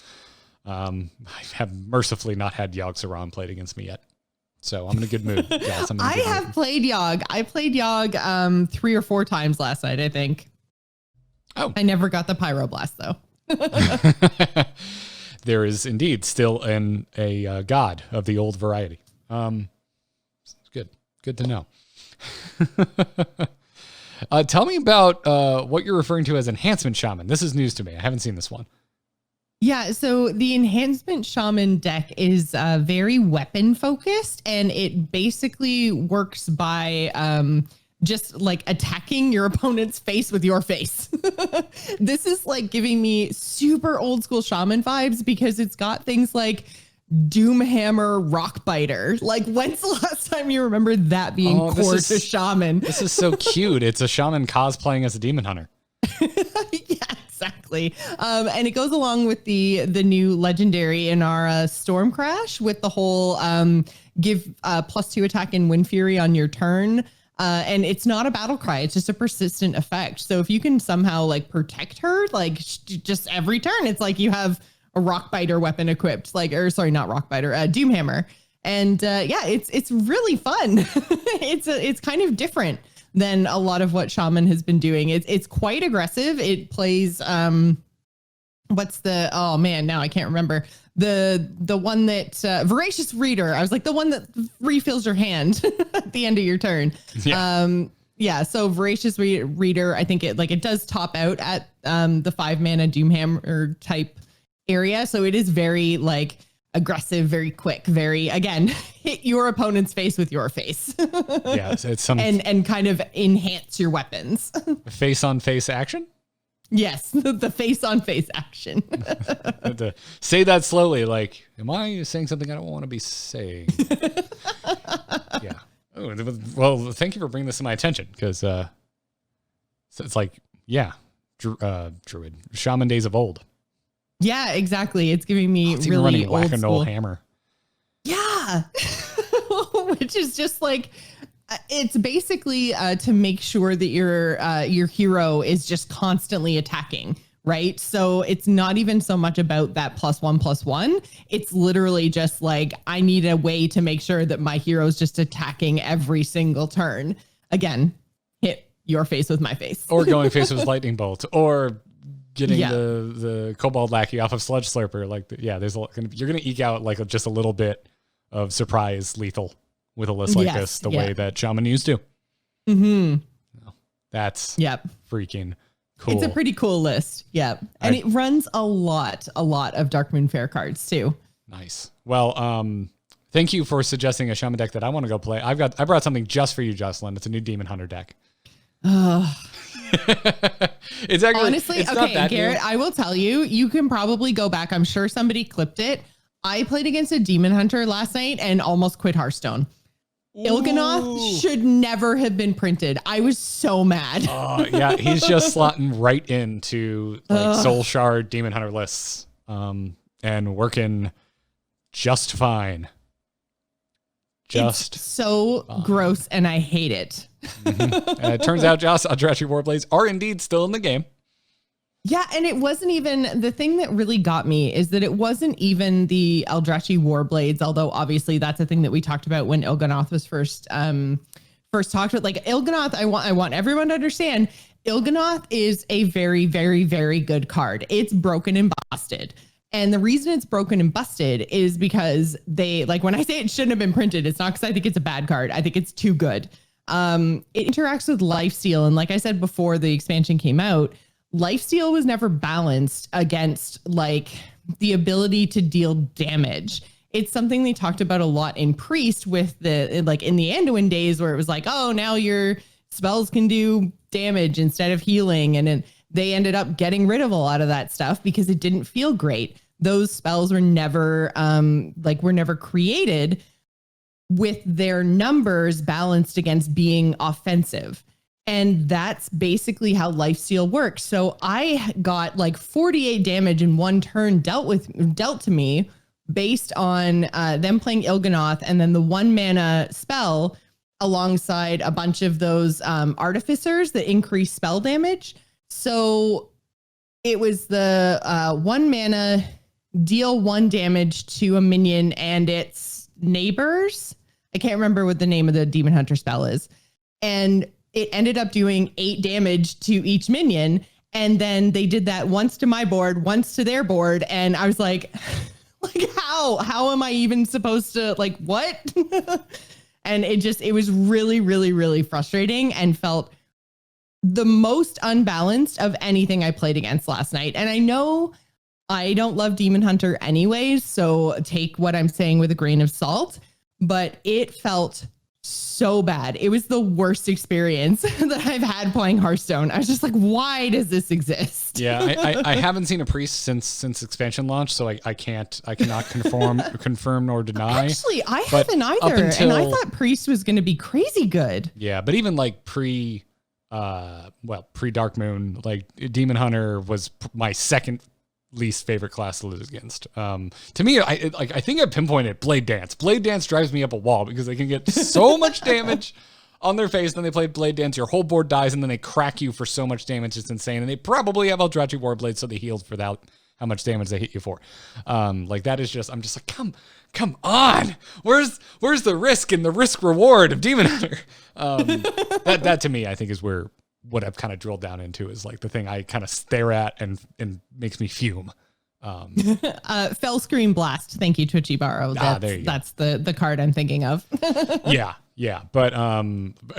I have mercifully not had Yogg-Saron played against me yet. So I'm in a good mood. Yes, I'm in a I good have mood. played Yogg. I played Yogg 3 or 4 times last night, I think. Oh. I never got the Pyroblast, though. There is indeed still a god of the old variety. Good. Good to know. Tell me about what you're referring to as Enhancement Shaman. This is news to me. I haven't seen this one. Yeah, so the Enhancement Shaman deck is very weapon focused, and it basically works by just like attacking your opponent's face with your face. This is like giving me super old school shaman vibes because it's got things like Doomhammer Rockbiter. Like, when's the last time you remember that being core to shaman? This is so cute. It's a shaman cosplaying as a demon hunter. Yeah, exactly. And it goes along with the new legendary in our Storm Crash with the whole give +2 attack and Wind Fury on your turn. And it's not a battle cry. It's just a persistent effect. So if you can somehow like protect her, like just every turn, it's like you have a Rockbiter weapon equipped, like, or sorry, not Rockbiter, Doomhammer. And yeah, it's really fun. It's kind of different than a lot of what Shaman has been doing. It's quite aggressive. It plays what's the, oh man, now I can't remember the one that Voracious Reader. I was like the one that refills your hand at the end of your turn. Yeah. Yeah, so Voracious Reader, I think it does top out at the 5-mana Doomhammer type area. So it is very like aggressive, very quick, very, again, hit your opponent's face with your face. Yeah, it's some and kind of enhance your weapons. face on face action. Yes, the face on face action. To say that slowly, like, am I saying something I don't want to be saying? Yeah. Oh, well, thank you for bringing this to my attention, because it's like, yeah, druid, shaman days of old. Yeah, exactly. It's giving me It's really even running old school. Whack-A-Knoll hammer. Yeah, which is just like, it's basically to make sure that your hero is just constantly attacking, right? So it's not even so much about that +1/+1. It's literally just like, I need a way to make sure that my hero is just attacking every single turn. Again, hit your face with my face. Or going face with lightning bolt, or getting the Kobold Lackey off of Sludge Slurper. Like, yeah, you're going to eke out like just a little bit of surprise lethal with a list like this, the way that Shaman used to. Mm-hmm. That's freaking cool. It's a pretty cool list. Yep. And it runs a lot of Darkmoon Faire cards too. Nice. Well, thank you for suggesting a Shaman deck that I want to go play. I brought something just for you, Jocelyn. It's a new Demon Hunter deck. It's actually, honestly, it's okay, not that Garrett, new. I will tell you, you can probably go back. I'm sure somebody clipped it. I played against a Demon Hunter last night and almost quit Hearthstone. Il'gynoth should never have been printed. I was so mad. Yeah, he's just slotting right into like Soul Shard Demon Hunter lists, and working just fine. It's so gross, and I hate it. It turns out Eldrazi Warblades are indeed still in the game. Yeah, and it wasn't even, the thing that really got me is that it wasn't even the Eldrazi Warblades, although obviously that's a thing that we talked about when Il'gynoth was first talked about. Like, Il'gynoth, I want everyone to understand, Il'gynoth is a very, very, very good card. It's broken and busted. And the reason it's broken and busted is because they, like, when I say it shouldn't have been printed, it's not because I think it's a bad card. I think it's too good. It interacts with Lifesteal. And like I said before the expansion came out, Lifesteal was never balanced against like the ability to deal damage. It's something they talked about a lot in Priest with the, like in the Anduin days, where it was like, oh, now your spells can do damage instead of healing. And then they ended up getting rid of a lot of that stuff because it didn't feel great. Those spells were never never created with their numbers balanced against being offensive. And that's basically how Lifesteal works. So I got like 48 damage in one turn dealt to me based on them playing Il'gynoth and then the 1-mana spell alongside a bunch of those artificers that increase spell damage. So it was the 1-mana deal 1 damage to a minion and its neighbors. I can't remember what the name of the Demon Hunter spell is. And it ended up doing 8 damage to each minion. And then they did that once to my board, once to their board. And I was like, how am I even supposed to, like, what? And it was really, really, really frustrating and felt the most unbalanced of anything I played against last night. And I know I don't love Demon Hunter anyways, so take what I'm saying with a grain of salt, but it felt so bad. It was the worst experience that I've had playing Hearthstone. I was just like, why does this exist? Yeah, I haven't seen a priest since expansion launch, so I cannot confirm nor deny. Actually, I haven't either, and I thought priest was going to be crazy good. Yeah, but even like pre Darkmoon, like Demon Hunter was my second least favorite class to lose against. To me, I think I pinpointed Blade Dance. Blade Dance drives me up a wall because they can get so much damage on their face. Then they play Blade Dance, your whole board dies, and then they crack you for so much damage. It's insane. And they probably have Eldrazi Warblade, so they healed for that, how much damage they hit you for. Like that is just, I'm just like, come on. Where's the risk and the risk reward of Demon Hunter? That to me, I think is where what I've kind of drilled down into is like the thing I kind of stare at and makes me fume. Fell Scream Blast. Thank you, Twitchy-Baro. That's the card I'm thinking of. yeah. But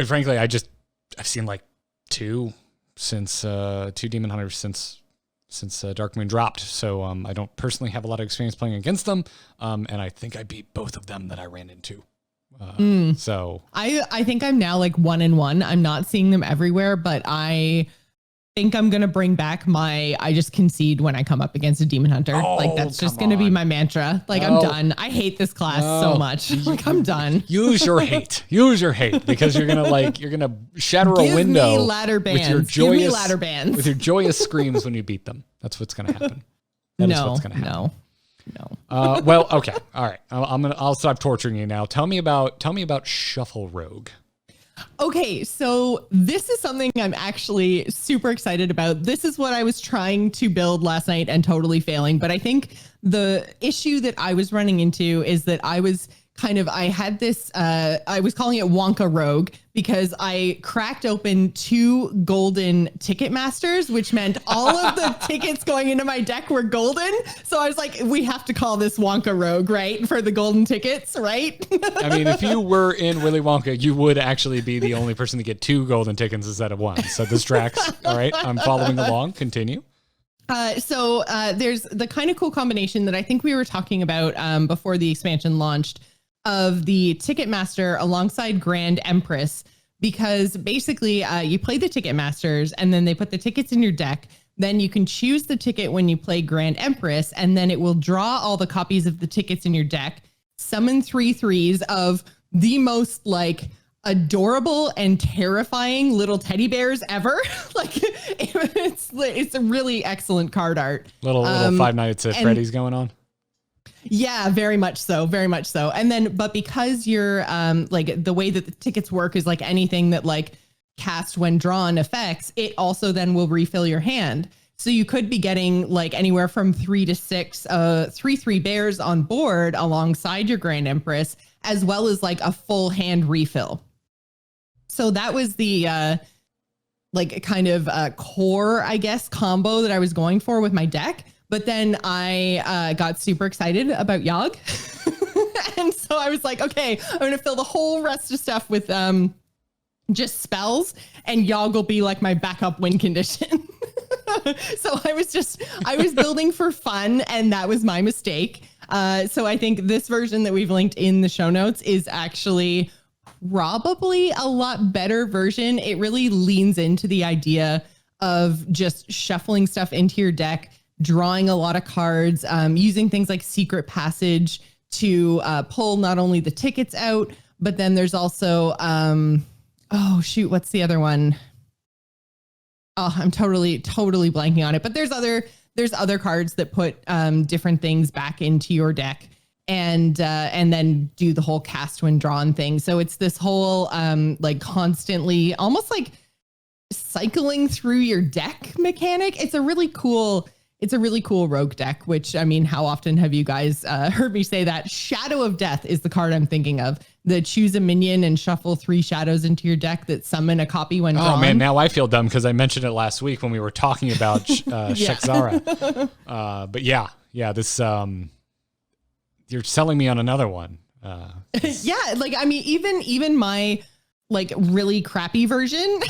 frankly, I've seen like two Demon Hunters since Darkmoon dropped. So I don't personally have a lot of experience playing against them. And I think I beat both of them that I ran into. So I think I'm now like 1-1. I'm not seeing them everywhere, but I think I'm going to bring back I just concede when I come up against a Demon Hunter. Like that's just going to be my mantra. Like I'm done. I hate this class so much. Like I'm done. Use your hate because you're going to shatter a window me ladder bands. With your joyous screams when you beat them. That's what's going to happen. That is what's going to happen. No. Well, okay. All right. I'll stop torturing you now. Tell me about Shuffle Rogue. Okay, so this is something I'm actually super excited about. This is what I was trying to build last night and totally failing. But I think the issue that I was running into is that I was I had this, I was calling it Wonka Rogue because I cracked open 2 golden ticket masters, which meant all of the tickets going into my deck were golden. So I was like, we have to call this Wonka Rogue, right? For the golden tickets, right? I mean, if you were in Willy Wonka, you would actually be the only person to get 2 golden tickets instead of 1. So this tracks. All right. I'm following along. Continue. So there's the kind of cool combination that I think we were talking about before the expansion launched of the Ticketmaster alongside Grand Empress, because basically you play the Ticketmasters and then they put the tickets in your deck. Then you can choose the ticket when you play Grand Empress, and then it will draw all the copies of the tickets in your deck, summon 3 3s of the most like adorable and terrifying little teddy bears ever. Like it's a really excellent card art. Little Five Nights at Freddy's going on. Yeah, very much so. Very much so. And then, but because you're like the way that the tickets work is like anything that like cast when drawn effects, it also then will refill your hand. So you could be getting like anywhere from 3 to 6, 3/3 bears on board alongside your Grand Empress, as well as like a full hand refill. So that was the like kind of core, I guess, combo that I was going for with my deck. But then I got super excited about Yogg. And so I was like, okay, I'm going to fill the whole rest of stuff with just spells, and Yogg will be like my backup win condition. So I was building for fun, and that was my mistake. So I think this version that we've linked in the show notes is actually probably a lot better version. It really leans into the idea of just shuffling stuff into your deck, drawing a lot of cards, using things like Secret Passage to pull not only the tickets out, but then there's also, what's the other one? Oh, I'm totally blanking on it. But there's other cards that put different things back into your deck, and then do the whole cast when drawn thing. So it's this whole like constantly, almost like cycling through your deck mechanic. It's a really cool it's a really cool rogue deck, which, I mean, how often have you guys heard me say that? Shadow of Death is the card I'm thinking of. The choose a minion and shuffle 3 shadows into your deck that summon a copy when drawn. Oh man, now I feel dumb because I mentioned it last week when we were talking about Shekzara. But yeah, this you're selling me on another one. Yeah, like, I mean, even my like really crappy version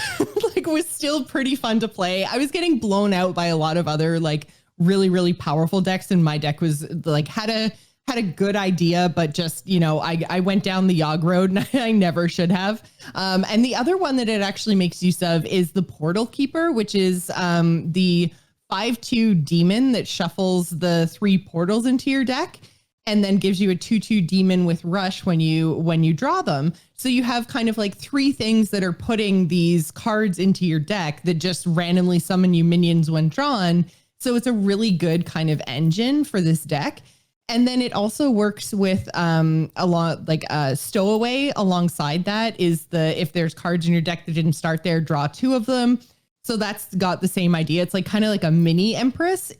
like was still pretty fun to play. I was getting blown out by a lot of other like really, really powerful decks, and my deck was like had a good idea, but just, you know, I went down the Yogg road and I never should have. And the other one that it actually makes use of is the Portal Keeper, which is the 5/2 demon that shuffles the 3 portals into your deck and then gives you a 2/2 demon with rush when you draw them. So you have kind of like 3 things that are putting these cards into your deck that just randomly summon you minions when drawn. So it's a really good kind of engine for this deck. And then it also works with a lot like Stowaway. Alongside that is if there's cards in your deck that didn't start there, draw 2 of them. So that's got the same idea. It's like kind of like a mini Empress.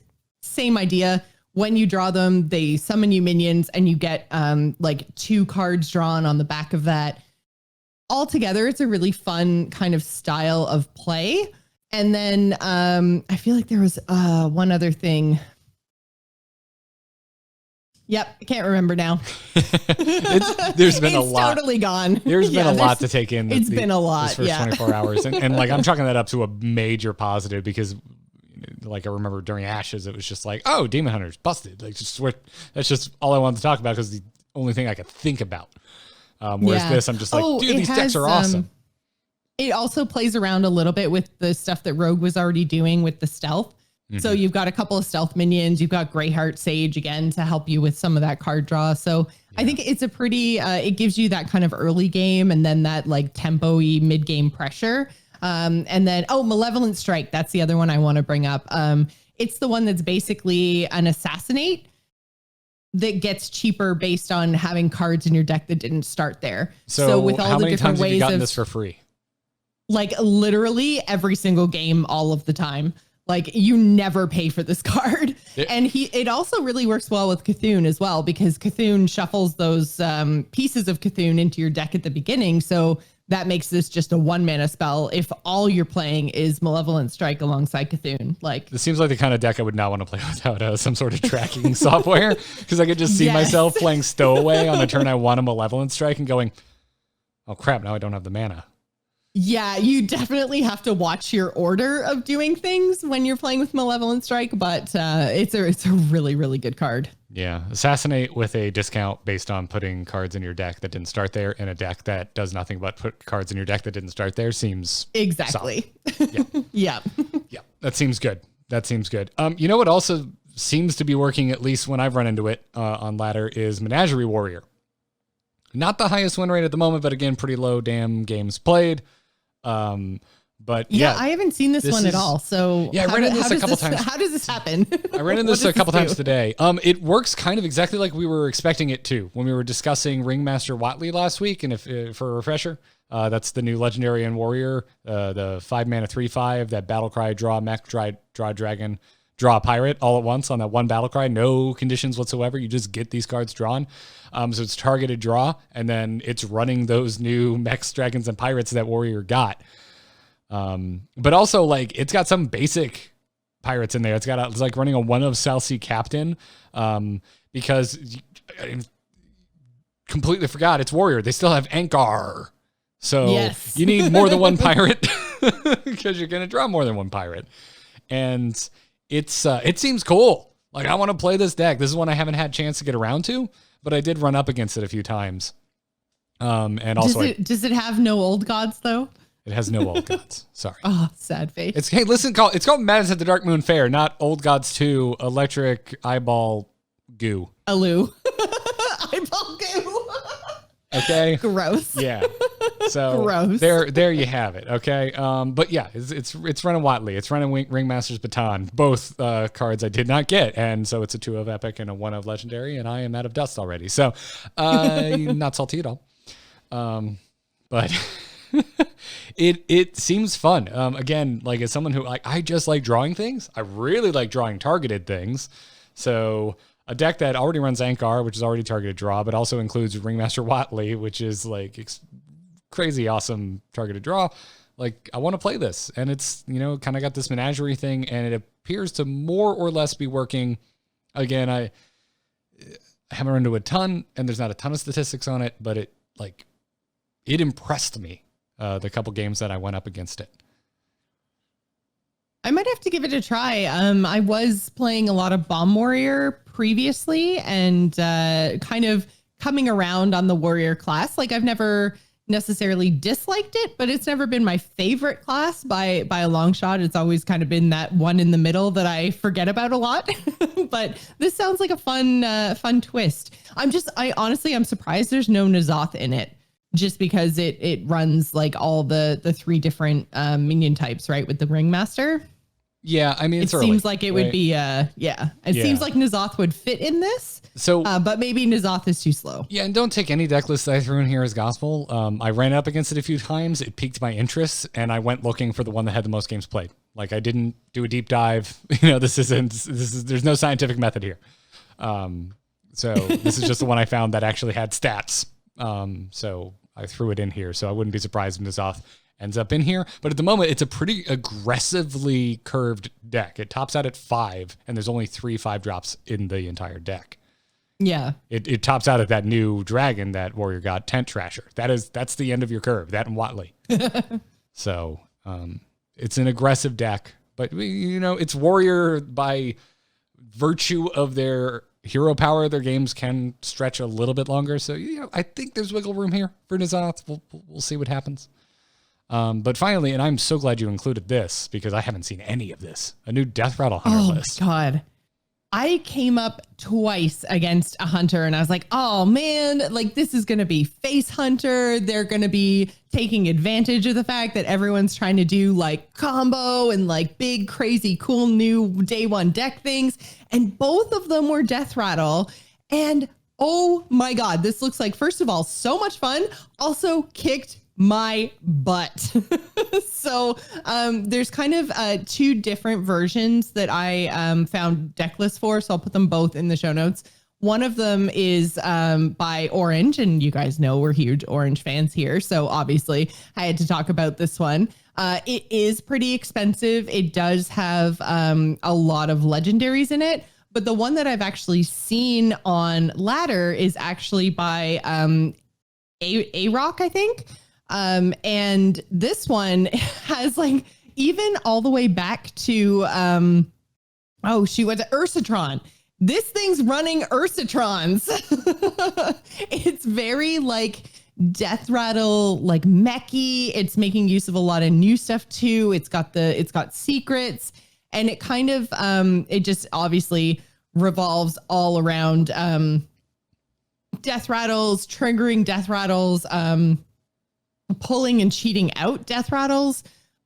Same idea. When you draw them, they summon you minions and you get like 2 cards drawn on the back of that. Altogether, it's a really fun kind of style of play. And then I feel like there was one other thing. Yep, I can't remember now. There's been a lot. It's totally gone. There's been a lot to take in. It's been a lot. This first 24 hours. And like, I'm chalking that up to a major positive because like I remember during Ashes, it was just like, oh, Demon Hunters busted. Like, that's just all I wanted to talk about because the only thing I could think about. Whereas this, I'm just like, dude, these decks are awesome. It also plays around a little bit with the stuff that Rogue was already doing with the stealth. Mm-hmm. So you've got a couple of stealth minions. You've got Greyheart Sage again to help you with some of that card draw. So I think it's a pretty, it gives you that kind of early game and then that like tempo-y mid-game pressure. And then, Malevolent Strike. That's the other one I want to bring up. It's the one that's basically an assassinate that gets cheaper based on having cards in your deck that didn't start there. So with all how the many different times have you ways gotten of this for free? Like literally every single game, all of the time. Like you never pay for this card. And it also really works well with Cthulhu as well, because Cthulhu shuffles those pieces of Cthulhu into your deck at the beginning. So that makes this just a 1-mana spell if all you're playing is Malevolent Strike alongside Cthulhu. Like, this seems like the kind of deck I would not want to play without some sort of tracking software, because I could just see myself playing Stowaway on a turn I want a Malevolent Strike and going, oh crap, now I don't have the mana. Yeah, you definitely have to watch your order of doing things when you're playing with Malevolent Strike, but it's a really, really good card. Yeah, assassinate with a discount based on putting cards in your deck that didn't start there, and a deck that does nothing but put cards in your deck that didn't start there seems exactly. Yeah. Yeah, that seems good. You know what also seems to be working, at least when I've run into it on ladder, is Menagerie Warrior. Not the highest win rate at the moment, but again, pretty low damn games played. But I haven't seen this one at all. So I ran into this a couple times. How does this happen? I ran into this a couple times today. It works kind of exactly like we were expecting it to when we were discussing Ringmaster Watley last week. And if for a refresher, that's the new Legendary and Warrior, the 5-mana 3/5 that Battlecry, draw mech, draw dragon, draw a pirate all at once on that one Battlecry. No conditions whatsoever. You just get these cards drawn. So it's targeted draw, and then it's running those new mechs, dragons, and pirates that Warrior got. But also, like, it's got some basic pirates in there. It's like running a one of South Sea Captain, because I completely forgot it's Warrior. They still have Ankar. So you need more than one pirate because you're going to draw more than one pirate. And it seems cool. Like, I want to play this deck. This is one I haven't had a chance to get around to, but I did run up against it a few times. And also, does it have no old gods though? It has no old gods. Sorry. Oh, sad face. It's called Madness at the Darkmoon Faire, not Old Gods 2 Electric Eyeball Goo. Alu. Eyeball goo. Okay. Gross. Yeah. So gross. There you have it. Okay. But yeah, it's running Watley. It's running Ringmaster's Baton. Both cards I did not get, and so it's a 2 of Epic and a 1 of Legendary, and I am out of dust already. So not salty at all. But it seems fun. Again, like as someone who I just like drawing things. I really like drawing targeted things. So a deck that already runs Ankar, which is already targeted draw, but also includes Ringmaster Watley, which is like crazy awesome targeted draw. Like I want to play this, and it's, you know, kind of got this menagerie thing, and it appears to more or less be working. Again, I haven't run into a ton, and there's not a ton of statistics on it, but it impressed me the couple games that I went up against it. I might have to give it a try. I was playing a lot of Bomb Warrior previously, and kind of coming around on the Warrior class. Like I've never necessarily disliked it, but it's never been my favorite class by a long shot. It's always kind of been that one in the middle that I forget about a lot. But this sounds like a fun twist. I'm surprised there's no N'Zoth in it, just because it runs like all the three different minion types, right, with the Ringmaster. Yeah, I mean, it seems like it would be it seems like N'Zoth would fit in this. So, but maybe N'Zoth is too slow. Yeah, and don't take any deck list that I threw in here as gospel. I ran up against it a few times. It piqued my interest, and I went looking for the one that had the most games played. Like I didn't do a deep dive. You know, there's no scientific method here. So this is just the one I found that actually had stats. So I threw it in here. So I wouldn't be surprised if N'Zoth ends up in here. But at the moment, it's a pretty aggressively curved deck. It tops out at 5, and there's only 3 5-drops in the entire deck. Yeah. It tops out at that new dragon that Warrior got, Tent Trasher. That's the end of your curve, that and Watley. So it's an aggressive deck, but you know, it's Warrior by virtue of their hero power. Their games can stretch a little bit longer. So, you know, I think there's wiggle room here for N'Zoth. We'll see what happens. But finally, and I'm so glad you included this because I haven't seen any of this, a new Death Rattle Hunter list. Oh my God. I came up twice against a hunter and I was like, oh man, like this is going to be face hunter. They're going to be taking advantage of the fact that everyone's trying to do like combo and like big, crazy, cool new day one deck things. And both of them were Death Rattle. And oh my God, this looks like, first of all, so much fun. Also kicked my butt. So there's kind of 2 different versions that I found deck lists for. So I'll put them both in the show notes. One of them is by Orange, and you guys know we're huge Orange fans here. So obviously I had to talk about this one. It is pretty expensive. It does have a lot of legendaries in it. But the one that I've actually seen on ladder is actually by A-Rock, I think. And this one has like even all the way back to she went to Ursatron. This thing's running Ursatrons. It's very like Death Rattle, like mechy. It's making use of a lot of new stuff too. It's got secrets, and it kind of it just obviously revolves all around Death Rattles, triggering Death Rattles, pulling and cheating out Death Rattles.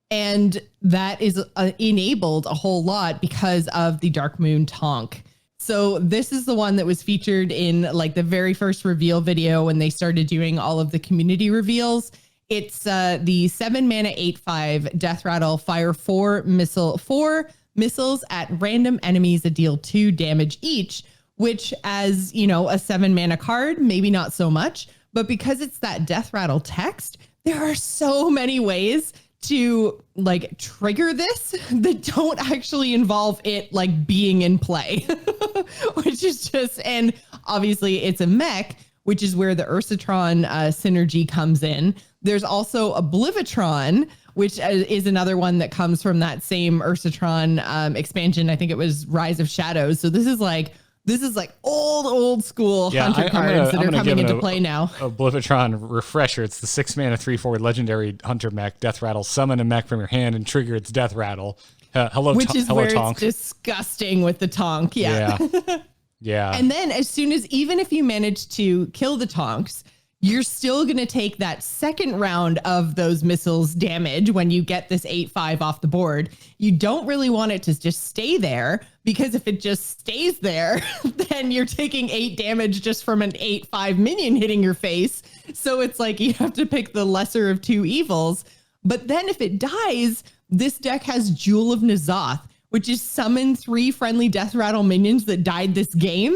And that is enabled a whole lot because of the Darkmoon Tonk. So this is the one that was featured in like the very first reveal video when they started doing all of the community reveals. It's the 7-mana 8/5 Death Rattle, fire 4 missiles at random enemies that deal 2 damage each, which, as you know, a 7-mana card, maybe not so much, but because it's that Death Rattle text, there are so many ways to like trigger this that don't actually involve it like being in play, which is just, and obviously it's a mech, which is where the Ursatron synergy comes in. There's also Oblivitron, which is another one that comes from that same Ursatron expansion. I think it was Rise of Shadows. So this is like old school hunter cards that are coming into play now. Oblivitron refresher. It's the 6-mana 3/4 legendary hunter mech. Death Rattle. Summon a mech from your hand and trigger its Death Rattle. Which is where Tonk. It's disgusting with the Tonk. Yeah. Yeah. And then even if you manage to kill the Tonks, you're still going to take that second round of those missiles damage when you get this 8/5 off the board. You don't really want it to just stay there, because if it just stays there, then you're taking 8 damage just from an 8/5 minion hitting your face. So it's like you have to pick the lesser of 2 evils. But then if it dies, this deck has Jewel of N'Zoth, which is summon 3 friendly Death Rattle minions that died this game.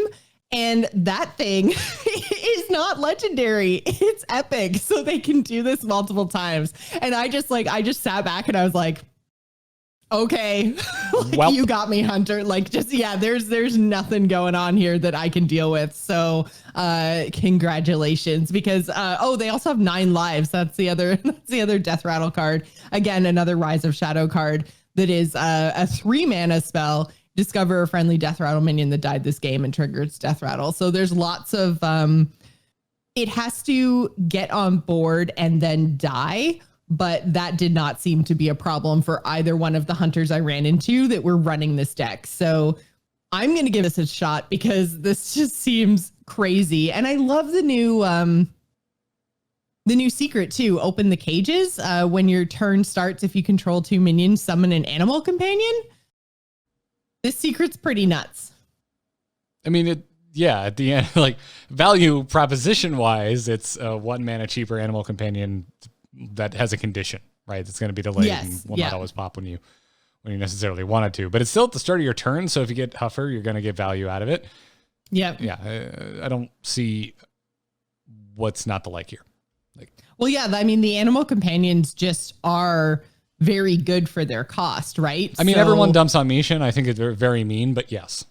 And that thing is not legendary. It's epic. So they can do this multiple times. And I just sat back and I was like, okay, Well, you got me, Hunter. Like, just, yeah, there's nothing going on here that I can deal with. So congratulations, because they also have 9 lives. That's the other Death Rattle card. Again, another Rise of Shadow card that is a 3 mana spell. Discover a friendly Death Rattle minion that died this game and triggers Death Rattle. So there's lots of it has to get on board and then die. But that did not seem to be a problem for either one of the hunters I ran into that were running this deck. So I'm going to give this a shot because this just seems crazy. And I love the new secret too. Open the cages. When your turn starts, if you control 2 minions, summon an animal companion. This secret's pretty nuts. I mean, at the end, like value proposition wise, it's a 1 mana cheaper animal companion that has a condition, right? It's going to be delayed and will not always pop when you necessarily want it to, but it's still at the start of your turn. So if you get Huffer, you're going to get value out of it. Yep. Yeah. I don't see what's not to like here. Well, yeah, I mean, the animal companions just are very good for their cost, right? I mean, everyone dumps on Misha, and I think it's very mean, but yes.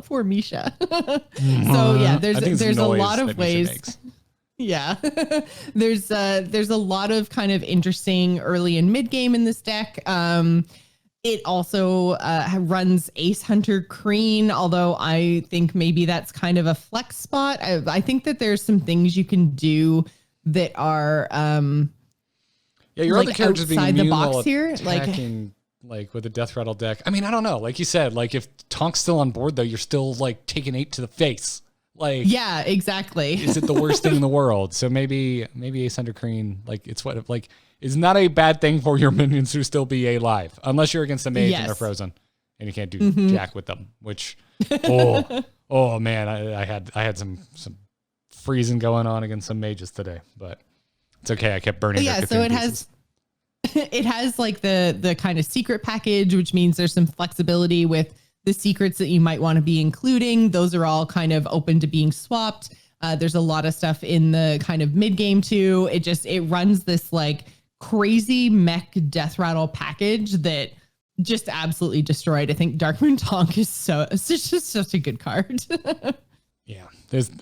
Poor Misha. So yeah, there's a lot of ways. Yeah, there's a lot of kind of interesting early and mid game in this deck. It also runs Ace Hunter Kreen, although I think maybe that's kind of a flex spot. I think that there's some things you can do that are your other characters being outside the box here, like with the Death Rattle deck. I mean, I don't know. Like you said, like if Tonk's still on board though, you're still like taking 8 to the face. Like, yeah, exactly. Is it the worst thing in the world? So maybe Ace Hunter Kreen, like it's what like is not a bad thing for your minions to still be alive, unless you're against a mage and they're frozen and you can't do jack with them. Which, oh man, I had some freezing going on against some mages today, but it's okay. I kept burning. Yeah, so it has like the kind of secret package, which means there's some flexibility with the secrets that you might want to be including. Those are all kind of open to being swapped. There's a lot of stuff in the kind of mid game too. It runs this like crazy mech Death Rattle package that just absolutely destroyed. I think Darkmoon Tonk it's just such a good card. Yeah, there's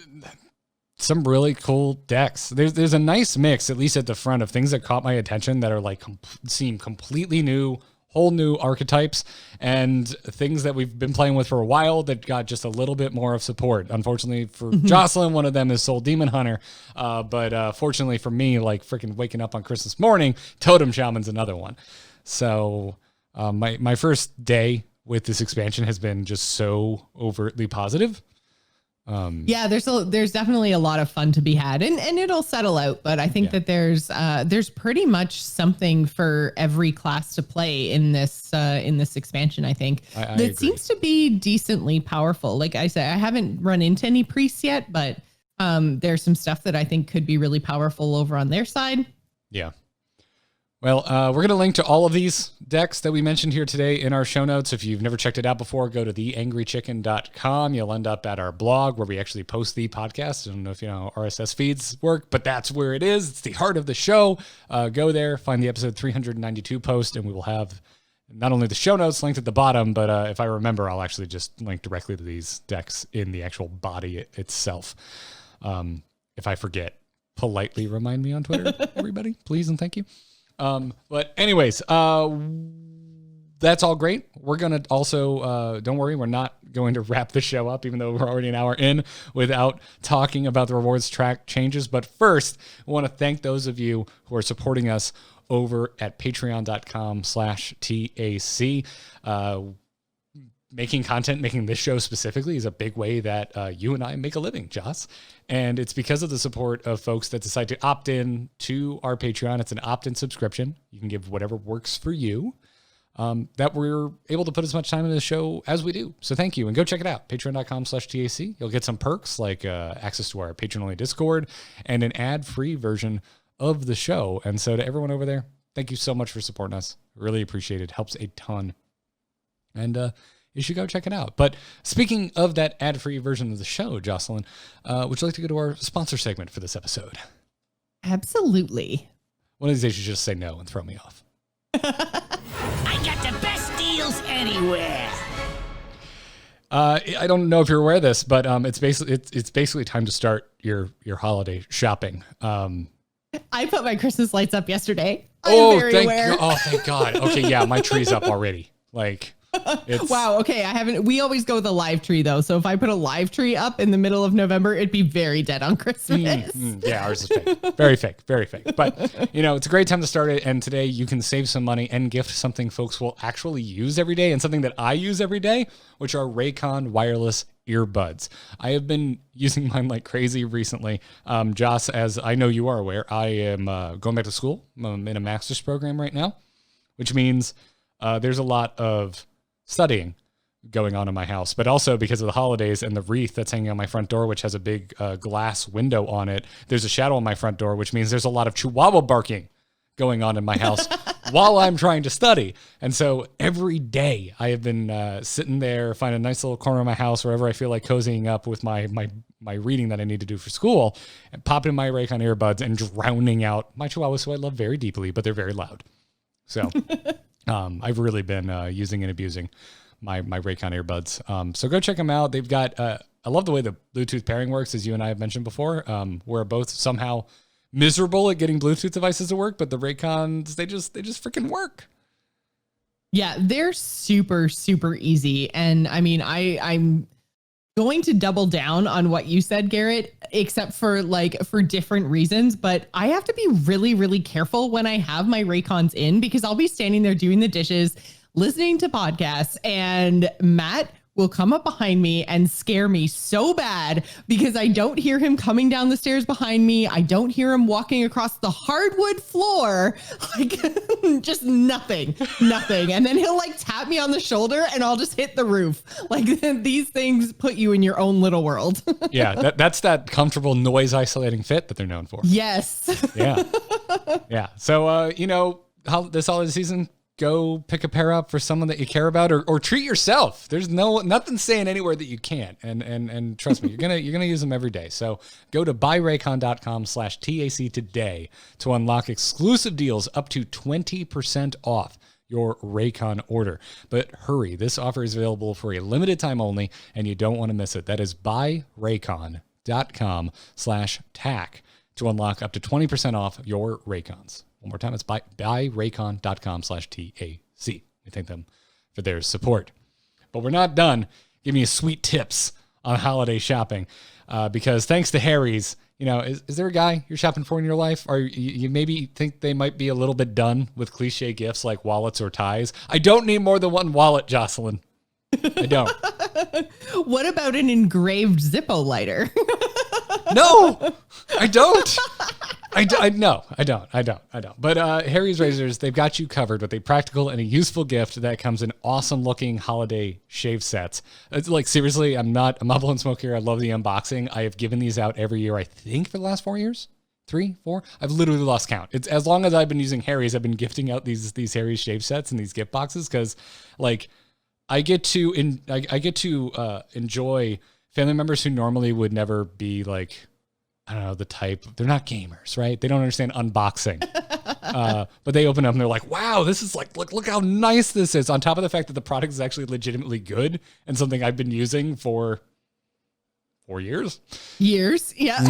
some really cool decks. There's a nice mix, at least at the front, of things that caught my attention that are like seem completely new, whole new archetypes, and things that we've been playing with for a while that got just a little bit more of support. Unfortunately for Jocelyn, one of them is Soul Demon Hunter. But fortunately for me, like freaking waking up on Christmas morning, Totem Shaman's another one. So my first day with this expansion has been just so overtly positive. Yeah, there's definitely a lot of fun to be had, and it'll settle out. But I think that there's pretty much something for every class to play in this expansion. I think I that agree. seems to be decently powerful. Like I said, I haven't run into any priests yet, but there's some stuff that I think could be really powerful over on their side. Yeah. Well, we're going to link to all of these decks that we mentioned here today in our show notes. If you've never checked it out before, go to theangrychicken.com. You'll end up at our blog where we actually post the podcast. I don't know if you know how RSS feeds work, but that's where it is. It's the heart of the show. Go there, find the episode 392 post, and we will have not only the show notes linked at the bottom, but if I remember, I'll actually just link directly to these decks in the actual body itself. If I forget, politely remind me on Twitter, everybody, please and thank you. But anyways, that's all great. We're going to also, don't worry, we're not going to wrap the show up, even though we're already an hour in, without talking about the rewards track changes. But first, I want to thank those of you who are supporting us over at patreon.com/TAC. Making content, making this show specifically, is a big way that you and I make a living, Joss. And it's because of the support of folks that decide to opt in to our Patreon. It's an opt-in subscription. You can give whatever works for you, that we're able to put as much time into the show as we do. So thank you. And go check it out, patreon.com/TAC. You'll get some perks like access to our patron-only Discord and an ad-free version of the show. And so to everyone over there, thank you so much for supporting us. Really appreciate it. Helps a ton. And you should go check it out. But speaking of that ad-free version of the show, Jocelyn, would you like to go to our sponsor segment for this episode? Absolutely. One of these days you just say no and throw me off. I got the best deals anywhere. I don't know if you're aware of this, but it's basically time to start your holiday shopping. I put my Christmas lights up yesterday. I'm very aware. Thank God. Okay, yeah, my tree's up already. Like, it's, wow. Okay, I haven't. We always go with a live tree though, so if I put a live tree up in the middle of November, it'd be very dead on Christmas. Yeah, ours is fake. Very fake. Very fake. But it's a great time to start it. And today you can save some money and gift something folks will actually use every day, and something that I use every day, which are Raycon wireless earbuds. I have been using mine like crazy recently. Joss, as I know you are aware, I am going back to school. I'm in a master's program right now, which means there's a lot of studying going on in my house, but also because of the holidays and the wreath that's hanging on my front door, which has a big glass window on it. There's a shadow on my front door, which means there's a lot of chihuahua barking going on in my house while I'm trying to study. And so every day I have been sitting there, find a nice little corner of my house, wherever I feel like cozying up with my reading that I need to do for school, and pop in my Raycon earbuds and drowning out my chihuahuas, who I love very deeply, but they're very loud. So I've really been using and abusing my Raycon earbuds. So go check them out. They've got, I love the way the Bluetooth pairing works, as you and I have mentioned before. We're both somehow miserable at getting Bluetooth devices to work, but the Raycons, they just freaking work. Yeah, they're super, super easy. And I mean, I'm going to double down on what you said, Garrett, except for different reasons. But I have to be really, really careful when I have my Raycons in, because I'll be standing there doing the dishes, listening to podcasts, and Matt will come up behind me and scare me so bad because I don't hear him coming down the stairs behind me. I don't hear him walking across the hardwood floor, like just nothing. And then he'll tap me on the shoulder and I'll just hit the roof. Like, these things put you in your own little world. Yeah, that's that comfortable noise isolating fit that they're known for. Yes. Yeah. So, this holiday season, go pick a pair up for someone that you care about, or treat yourself. There's nothing saying anywhere that you can't. And trust me, you're gonna use them every day. So go to buyraycon.com/TAC today to unlock exclusive deals up to 20% off your Raycon order. But hurry, this offer is available for a limited time only, and you don't want to miss it. That is buyraycon.com/TAC to unlock up to 20% off your Raycons. One more time, it's buyraycon.com/TAC. We thank them for their support. But we're not done giving you sweet tips on holiday shopping, because thanks to Harry's, is there a guy you're shopping for in your life? Or you maybe think they might be a little bit done with cliche gifts like wallets or ties? I don't need more than one wallet, Jocelyn. I don't. What about an engraved Zippo lighter? No, I don't. I don't. But Harry's Razors, they've got you covered with a practical and a useful gift that comes in awesome looking holiday shave sets. It's like, seriously, I'm not blowing smoke here. I love the unboxing. I have given these out every year, I think, for the last 4 years. 3, 4. I've literally lost count. It's as long as I've been using Harry's, I've been gifting out these Harry's shave sets and these gift boxes, because I get to enjoy family members who normally would never be the type. They're not gamers, right? They don't understand unboxing. But they open up and they're like, wow, this is look how nice this is. On top of the fact that the product is actually legitimately good and something I've been using for 4 years. Yeah.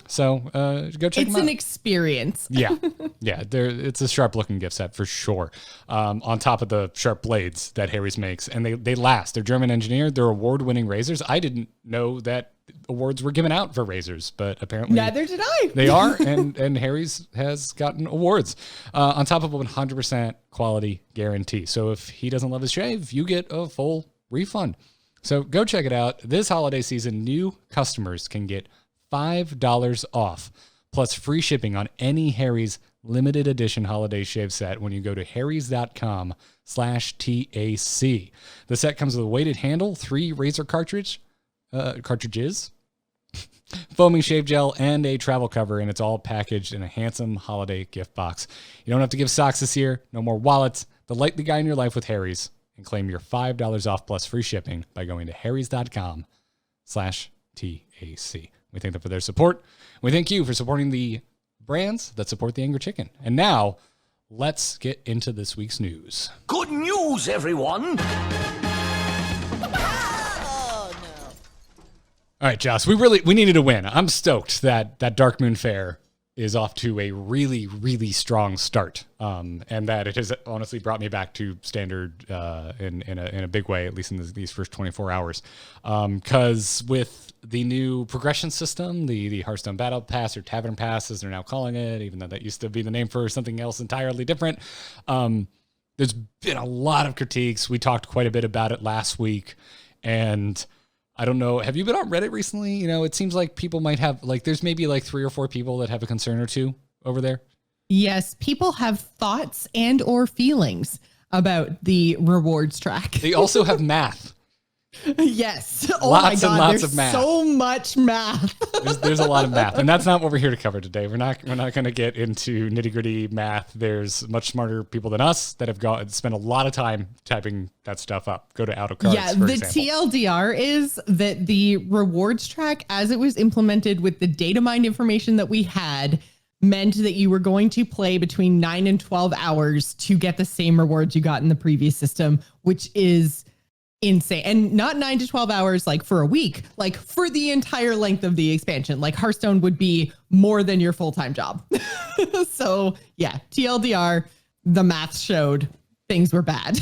So go check them out. It's an experience. Yeah. It's a sharp looking gift set for sure. On top of the sharp blades that Harry's makes, and they last. They're German engineered. They're award winning razors. I didn't know that awards were given out for razors, but apparently neither did I. They are, and Harry's has gotten awards on top of a 100% quality guarantee. So if he doesn't love his shave, you get a full refund. So go check it out. This holiday season, new customers can get $5 off plus free shipping on any Harry's limited edition holiday shave set when you go to harrys.com/TAC. The set comes with a weighted handle, 3 razor cartridges, foaming shave gel, and a travel cover, and it's all packaged in a handsome holiday gift box. You don't have to give socks this year. No more wallets. Delight the guy in your life with Harry's and claim your $5 off plus free shipping by going to harrys.com/TAC. We thank them for their support. We thank you for supporting the brands that support the Angry Chicken. And now, let's get into this week's news. Good news, everyone! All right, Joss, we needed a win. I'm stoked that Darkmoon Faire is off to a really, really strong start, and that it has honestly brought me back to standard in a big way, at least in these first 24 hours. Because with the new progression system, the Hearthstone Battle Pass, or Tavern Pass as they're now calling it, even though that used to be the name for something else entirely different, there's been a lot of critiques. We talked quite a bit about it last week, and I don't know. Have you been on Reddit recently? You know, it seems like people might have, like, there's maybe like 3 or 4 people that have a concern or two over there. Yes, people have thoughts and or feelings about the rewards track. They also have math. Yes. Oh lots my God, and lots there's of math. so much math. There's a lot of math, and that's not what we're here to cover today. We're not going to get into nitty gritty math. There's much smarter people than us that have spent a lot of time typing that stuff up. Go to Out of Cards. Yeah, for the example. TLDR is that the rewards track, as it was implemented with the data mined information that we had, meant that you were going to play between 9 and 12 hours to get the same rewards you got in the previous system, which is insane. And not 9 to 12 hours like for a week, like for the entire length of the expansion. Like Hearthstone would be more than your full-time job. So yeah, TLDR, the math showed things were bad.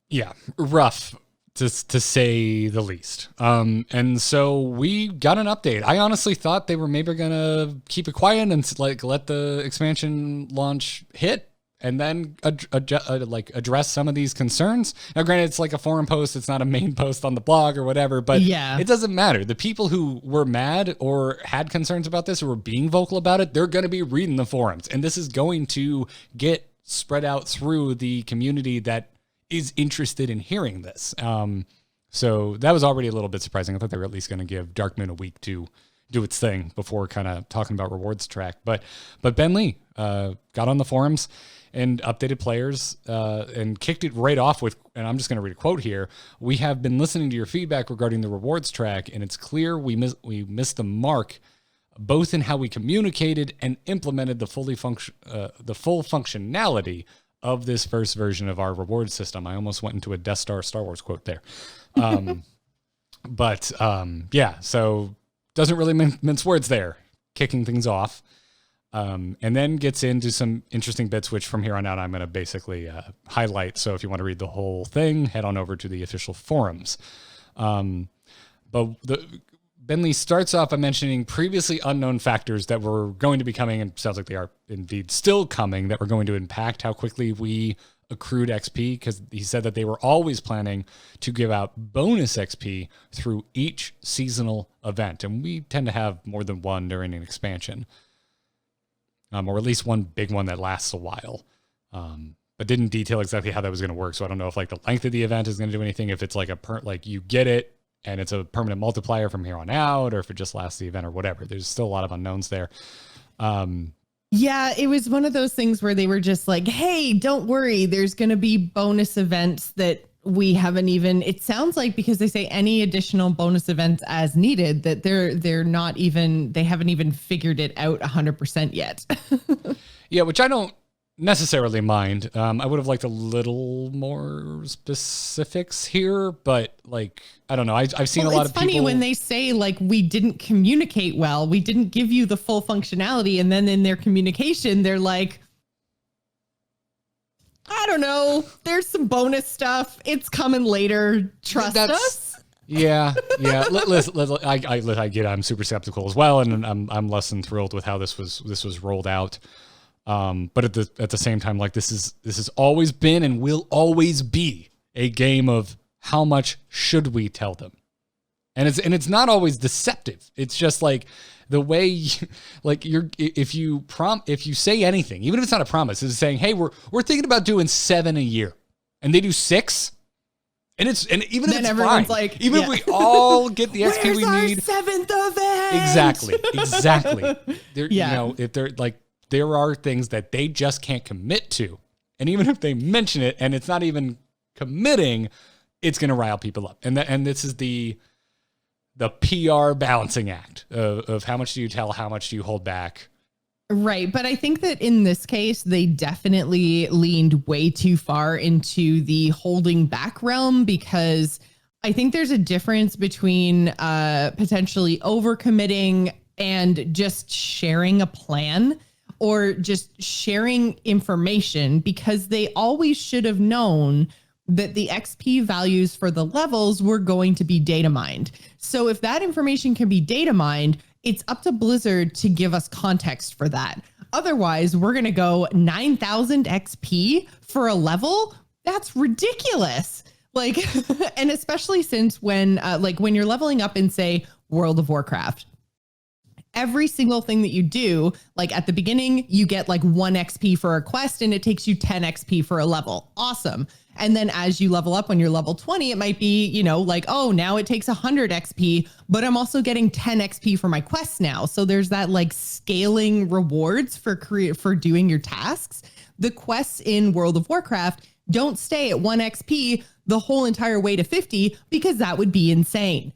Yeah, rough to say the least. And so we got an update. I honestly thought they were maybe gonna keep it quiet and like let the expansion launch hit, and then address some of these concerns. Now, granted, it's like a forum post. It's not a main post on the blog or whatever, but yeah, it doesn't matter. The people who were mad or had concerns about this or were being vocal about it, they're going to be reading the forums. And this is going to get spread out through the community that is interested in hearing this. So that was already a little bit surprising. I thought they were at least going to give Darkmoon a week to do its thing before kind of talking about rewards track. But Ben Lee got on the forums and updated players and kicked it right off with, and I'm just going to read a quote here. "We have been listening to your feedback regarding the rewards track, and it's clear we missed the mark, both in how we communicated and implemented the full functionality of this first version of our reward system." I almost went into a Death Star Wars quote there. Yeah, so doesn't really mince words there, kicking things off. And then gets into some interesting bits, which from here on out, I'm going to basically highlight. So if you want to read the whole thing, head on over to the official forums. But Ben Lee starts off by mentioning previously unknown factors that were going to be coming, and sounds like they are indeed still coming, that were going to impact how quickly we accrued XP, because he said that they were always planning to give out bonus XP through each seasonal event. And we tend to have more than one during an expansion. Or at least one big one that lasts a while, but didn't detail exactly how that was going to work. So I don't know if like the length of the event is going to do anything, if it's like like you get it and it's a permanent multiplier from here on out, or if it just lasts the event or whatever. There's still a lot of unknowns there. Yeah, it was one of those things where they were just like, hey, don't worry, there's going to be bonus events that we haven't even, it sounds like, because they say any additional bonus events as needed, that they're not even, they haven't even figured it out 100% yet. Yeah, which I don't necessarily mind. I would have liked a little more specifics here, but like, I don't know. I've seen a lot of people. It's funny when they say like, we didn't communicate well, we didn't give you the full functionality, and then in their communication, they're like, I don't know, there's some bonus stuff. It's coming later. Trust us. Yeah. I get it. I'm super skeptical as well, and I'm less than thrilled with how this was rolled out. But at the same time, like this has always been and will always be a game of how much should we tell them, and it's not always deceptive. It's just like the way, like if you say anything, even if it's not a promise, it's saying, hey, we're thinking about doing 7 a year, and they do 6. And even then if it's everyone's fine, like, even if we all get the XP we our need. 7th event? Exactly. There, Yeah. you know, if they're like, there are things that they just can't commit to. And even if they mention it and it's not even committing, it's going to rile people up. And this is the PR balancing act of how much do you tell, how much do you hold back. Right. But I think that in this case, they definitely leaned way too far into the holding back realm, because I think there's a difference between potentially overcommitting and just sharing a plan or just sharing information, because they always should have known that the XP values for the levels were going to be data mined. So if that information can be data mined, it's up to Blizzard to give us context for that. Otherwise, we're going to go 9,000 XP for a level. That's ridiculous. Like, and especially since when you're leveling up in, say, World of Warcraft, every single thing that you do, like at the beginning, you get like 1 XP for a quest and it takes you 10 XP for a level. Awesome. And then as you level up, when you're level 20, it might be, you know, like, oh, now it takes 100 XP, but I'm also getting 10 XP for my quests now. So there's that like scaling rewards for doing your tasks. The quests in World of Warcraft don't stay at 1 XP the whole entire way to 50, because that would be insane.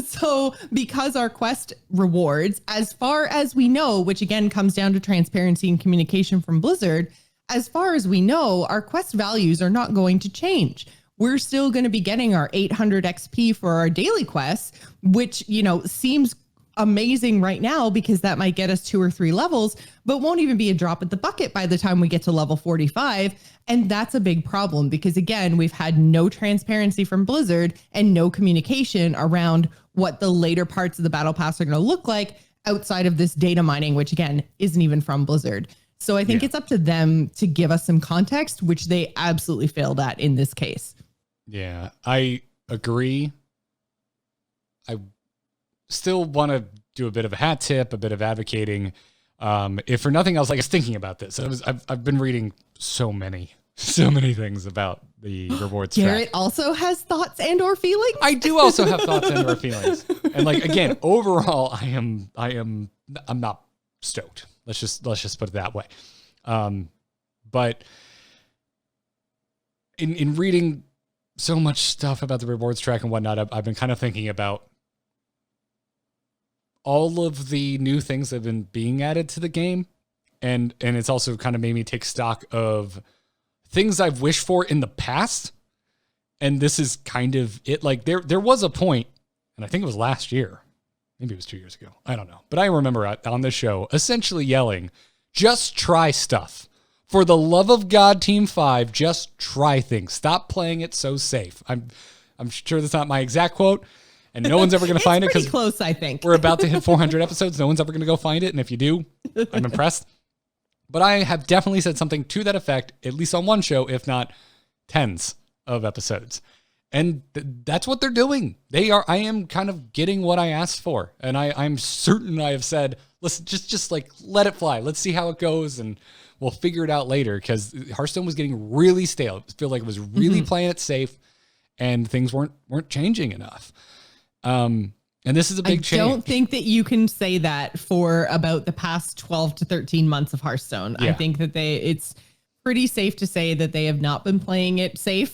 So because our quest rewards, as far as we know, which again comes down to transparency and communication from Blizzard, as far as we know, our quest values are not going to change. We're still going to be getting our 800 XP for our daily quests, which, you know, seems amazing right now because that might get us 2 or 3 levels, but won't even be a drop at the bucket by the time we get to level 45. And that's a big problem because, again, we've had no transparency from Blizzard and no communication around what the later parts of the Battle Pass are going to look like outside of this data mining, which, again, isn't even from Blizzard. So I think it's up to them to give us some context, which they absolutely failed at in this case. Yeah, I agree. I still want to do a bit of a hat tip, a bit of advocating. If for nothing else, I was thinking about this. I've been reading so many things about the rewards track. Garrett also has thoughts and or feelings. I do also have thoughts and or feelings. And like, again, overall, I'm not stoked. Let's just put it that way. But in reading so much stuff about the rewards track and whatnot, I've been kind of thinking about all of the new things that have been being added to the game. And it's also kind of made me take stock of things I've wished for in the past. And this is kind of it. Like there was a point, and I think it was last year, maybe it was 2 years ago, I don't know. But I remember on this show essentially yelling, just try stuff. For the love of God, Team 5, just try things. Stop playing it so safe. I'm sure that's not my exact quote, and no one's ever going to find it because close, I think. We're about to hit 400 episodes. No one's ever going to go find it, and if you do, I'm impressed. But I have definitely said something to that effect, at least on one show, if not tens of episodes. And that's what they're doing. I am kind of getting what I asked for. And I'm certain I have said, listen, just like, let it fly. Let's see how it goes. And we'll figure it out later. Because Hearthstone was getting really stale. It felt like it was really playing it safe. And things weren't changing enough. And this is a big change. I don't think that you can say that for about the past 12 to 13 months of Hearthstone. Yeah. I think that it's pretty safe to say that they have not been playing it safe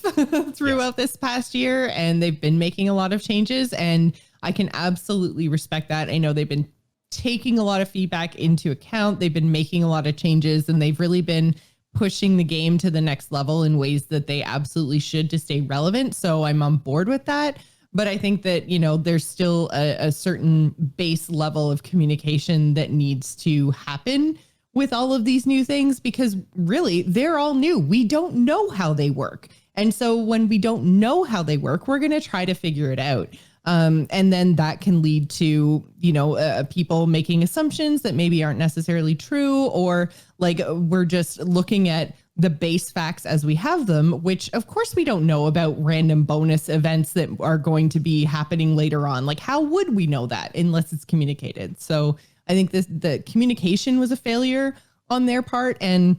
throughout this past year, and they've been making a lot of changes, and I can absolutely respect that. I know they've been taking a lot of feedback into account. They've been making a lot of changes, and they've really been pushing the game to the next level in ways that they absolutely should to stay relevant. So I'm on board with that. But I think that, you know, there's still a certain base level of communication that needs to happen with all of these new things, because really they're all new. We don't know how they work. And so when we don't know how they work, we're going to try to figure it out. And then that can lead to, you know, people making assumptions that maybe aren't necessarily true, or like we're just looking at the base facts as we have them, which of course we don't know about random bonus events that are going to be happening later on. Like, how would we know that unless it's communicated? So I think the communication was a failure on their part. And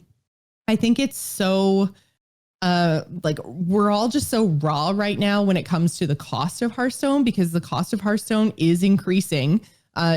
I think it's so like we're all just so raw right now when it comes to the cost of Hearthstone, because the cost of Hearthstone is increasing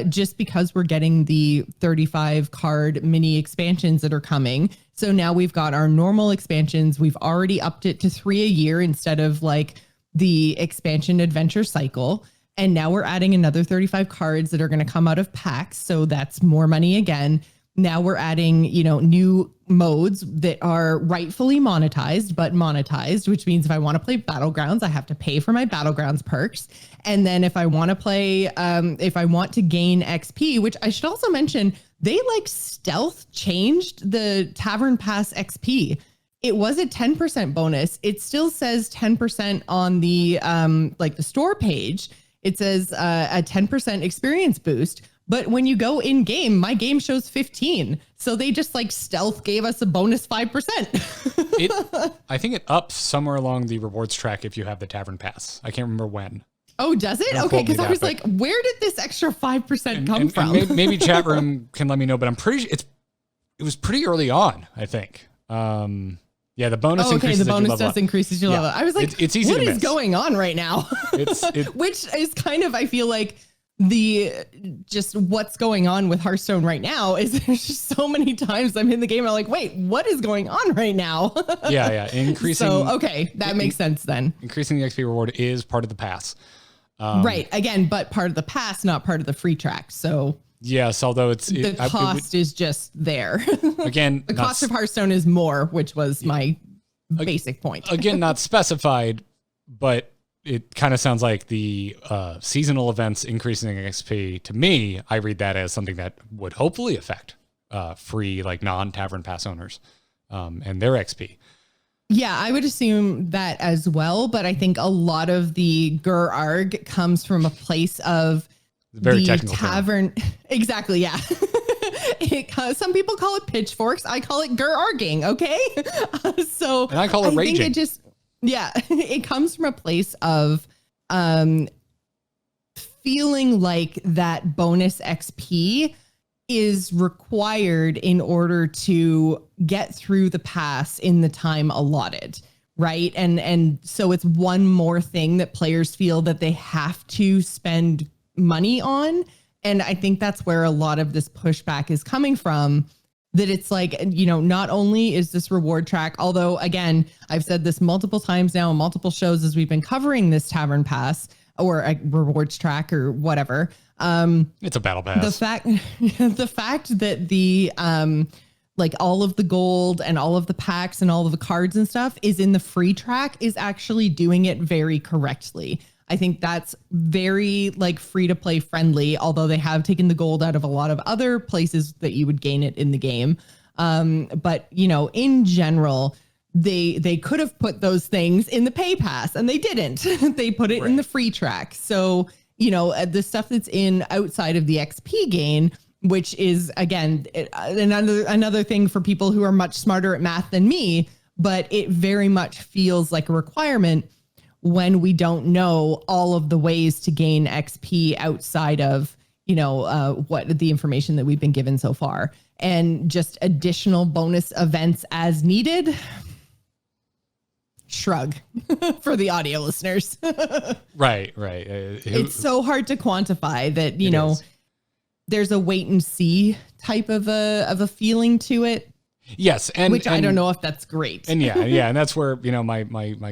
just because we're getting the 35 card mini expansions that are coming. So now we've got our normal expansions. We've already upped it to 3 a year instead of like the expansion adventure cycle. And now we're adding another 35 cards that are going to come out of packs. So that's more money again. Now we're adding, you know, new modes that are rightfully monetized, but monetized, which means if I want to play Battlegrounds, I have to pay for my Battlegrounds perks. And then if I want to play, if I want to gain XP, which I should also mention, they like stealth changed the Tavern Pass XP. It was a 10% bonus. It still says 10% on the like the store page. It says a 10% experience boost. But when you go in game, my game shows 15. So they just like stealth gave us a bonus 5%. I think it ups somewhere along the rewards track if you have the Tavern Pass. I can't remember when. Oh, does it? Okay, because I was like, where did this extra 5% come from? And maybe chat room can let me know, but I'm pretty sure it was pretty early on, I think. Yeah, the bonus increases. The bonus does increase as you level up. I was like, it's easy what to is miss. going on right now? Which is kind of, I feel like, just what's going on with Hearthstone right now is there's just so many times I'm in the game and I'm like, wait, what is going on right now? Yeah. Increasing. So, okay, that makes sense then. Increasing the XP reward is part of the pass. Right. Again, but part of the pass, not part of the free track. So yes, although the cost is just there. Again, the cost of Hearthstone is more, which was my basic point. Again, not specified, but it kind of sounds like the seasonal events increasing XP. To me, I read that as something that would hopefully affect free, like non-Tavern Pass owners and their XP. Yeah, I would assume that as well. But I think a lot of the Gur-Arg comes from a place of very the technical tavern. Exactly. Yeah. Some people call it pitchforks. I call it Gur-Arging. Okay. And I call it raging. Think it just, yeah, it comes from a place of feeling like that bonus XP is required in order to get through the pass in the time allotted. Right. And so it's one more thing that players feel that they have to spend money on. And I think that's where a lot of this pushback is coming from, that it's like, you know, not only is this reward track, although again, I've said this multiple times now on multiple shows as we've been covering this Tavern Pass or a rewards track or whatever. It's a battle pass. The fact that the like all of the gold and all of the packs and all of the cards and stuff is in the free track is actually doing it very correctly. I think that's very like free to play friendly, although they have taken the gold out of a lot of other places that you would gain it in the game. But you know, in general, they could have put those things in the pay pass and they didn't. They put it in the free track. So, you know, the stuff that's in outside of the XP gain, which is again, another thing for people who are much smarter at math than me, but it very much feels like a requirement when we don't know all of the ways to gain XP outside of, you know, what the information that we've been given so far, and just additional bonus events as needed. Shrug for the audio listeners. Right. It's so hard to quantify that, you know, there's a wait and see type of a feeling to it. Yes, and I don't know if that's great. And and that's where, you know, my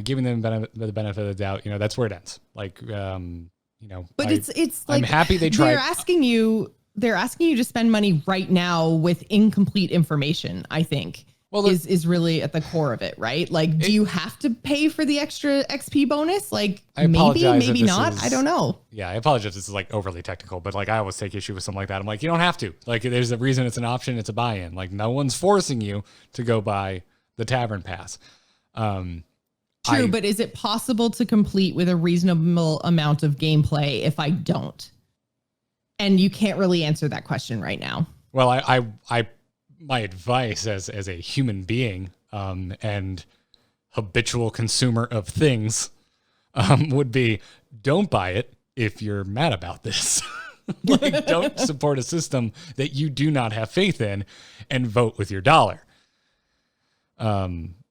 giving them the benefit of the doubt, you know, that's where it ends. Like, you know, but it's like, I'm happy they tried. They're asking you to spend money right now with incomplete information, I think. Well, is really at the core of it, right? Like, do you have to pay for the extra XP bonus? Like, maybe not. I don't know. Yeah, I apologize if this is like overly technical, but like I always take issue with something like that. I'm like, you don't have to. Like, there's a reason it's an option. It's a buy-in. Like, no one's forcing you to go buy the Tavern Pass. True, but is it possible to complete with a reasonable amount of gameplay if I don't? And you can't really answer that question right now. Well, I my advice as a human being and habitual consumer of things would be, don't buy it if you're mad about this. Like, don't support a system that you do not have faith in and vote with your dollar.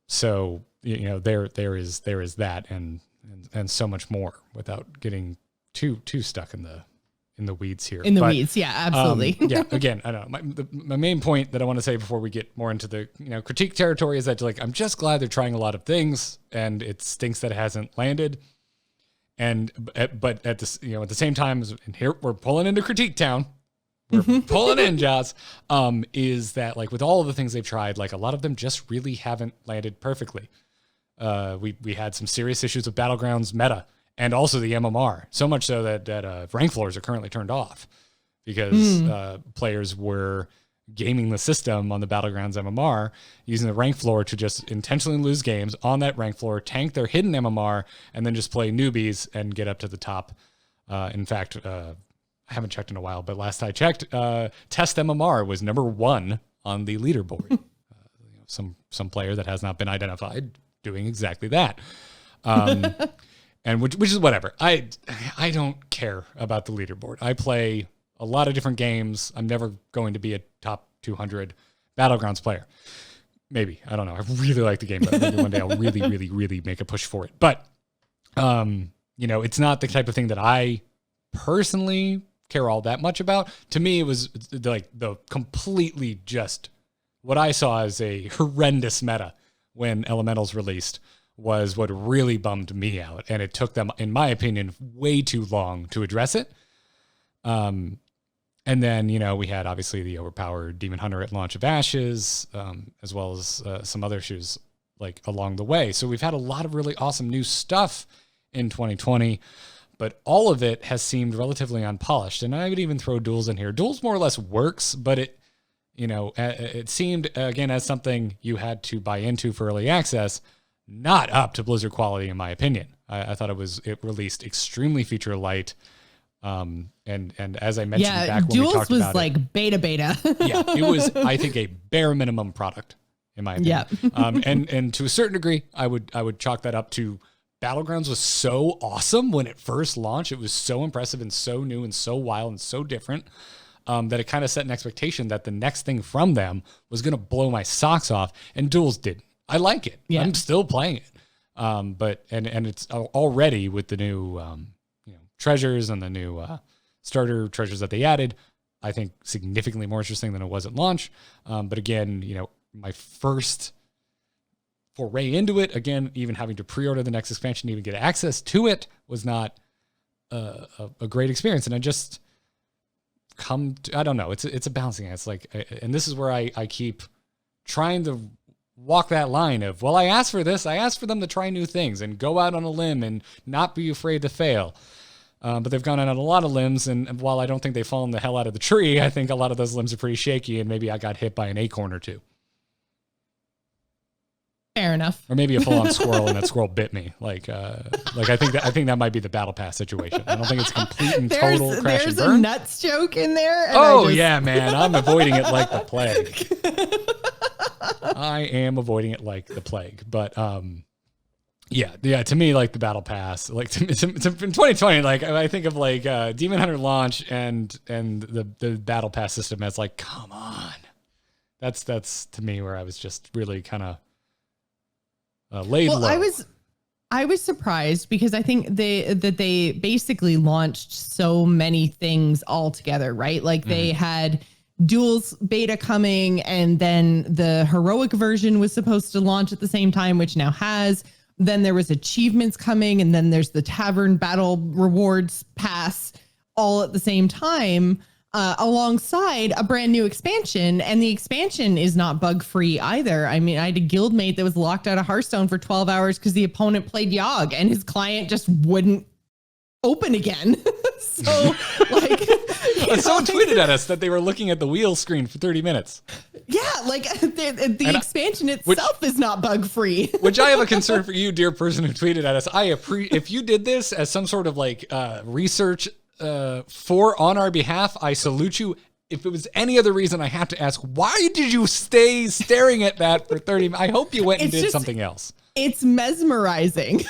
So there is that and so much more without getting too stuck in the weeds here. Weeds, yeah, absolutely. Yeah, again, I don't know. My main point that I want to say before we get more into the critique territory is that I'm just glad they're trying a lot of things, and it stinks that it hasn't landed. But at this at the same time, and here we're pulling into critique town. We're pulling in, Joss. Is that with all of the things they've tried, a lot of them just really haven't landed perfectly. We had some serious issues with Battlegrounds meta and also the MMR, so much so that rank floors are currently turned off because players were gaming the system on the Battlegrounds MMR, using the rank floor to just intentionally lose games on that rank floor, tank their hidden MMR, and then just play newbies and get up to the top. In fact, I haven't checked in a while, but last I checked, Test MMR was number 1 on the leaderboard. Some player that has not been identified doing exactly that. And which is whatever. I don't care about the leaderboard. I play a lot of different games. I'm never going to be a top 200 Battlegrounds player. Maybe. I don't know. I really like the game, but maybe one day I'll really, really, really make a push for it. But, it's not the type of thing that I personally care all that much about. To me, it was the completely just what I saw as a horrendous meta when Elementals released was what really bummed me out. And it took them, in my opinion, way too long to address it. And then, we had obviously the overpowered Demon Hunter at launch of Ashes, as well as some other issues along the way. So we've had a lot of really awesome new stuff in 2020, but all of it has seemed relatively unpolished. And I would even throw Duels in here. Duels more or less works, but it seemed, again, as something you had to buy into for early access, not up to Blizzard quality, in my opinion. I thought it released extremely feature light. And as I mentioned back when we talked about it, Duels was beta. Yeah, it was, I think, a bare minimum product, in my opinion. Yeah. And to a certain degree, I would chalk that up to Battlegrounds was so awesome when it first launched. It was so impressive and so new and so wild and so different that it kind of set an expectation that the next thing from them was going to blow my socks off, and Duels didn't. I like it. Yeah. I'm still playing it. But it's already with the new treasures and the new starter treasures that they added, I think significantly more interesting than it was at launch. But again, my first foray into it, again, even having to pre-order the next expansion to even get access to it was not a great experience. And I just I don't know. It's a balancing act. It's and this is where I keep trying to walk that line of, well, I asked for this. I asked for them to try new things and go out on a limb and not be afraid to fail. But they've gone out on a lot of limbs, and while I don't think they've fallen the hell out of the tree, I think a lot of those limbs are pretty shaky, and maybe I got hit by an acorn or two. Fair enough. Or maybe a full-on squirrel, and that squirrel bit me. I think that might be the Battle Pass situation. I don't think it's complete and total crash and burn. There's a nuts joke in there. Yeah, man. I'm avoiding it like the plague. I am avoiding it like the plague. But yeah. To me, the Battle Pass, in 2020, I think of Demon Hunter launch and the Battle Pass system as come on. That's to me where I was just really kind of laid low. I was surprised because I think they basically launched so many things all together, right? They had Duels beta coming, and then the heroic version was supposed to launch at the same time, which now has. Then there was achievements coming, and then there's the Tavern Battle Rewards Pass all at the same time, alongside a brand new expansion. And the expansion is not bug free either. I mean, I had a guildmate that was locked out of Hearthstone for 12 hours because the opponent played Yogg and his client just wouldn't open again. So someone tweeted at us that they were looking at the wheel screen for 30 minutes. Yeah, the expansion itself is not bug free. Which I have a concern for you, dear person who tweeted at us. If you did this as some sort of research on our behalf, I salute you. If it was any other reason, I have to ask, why did you stay staring at that for 30 minutes? I hope you went and did something else. It's mesmerizing.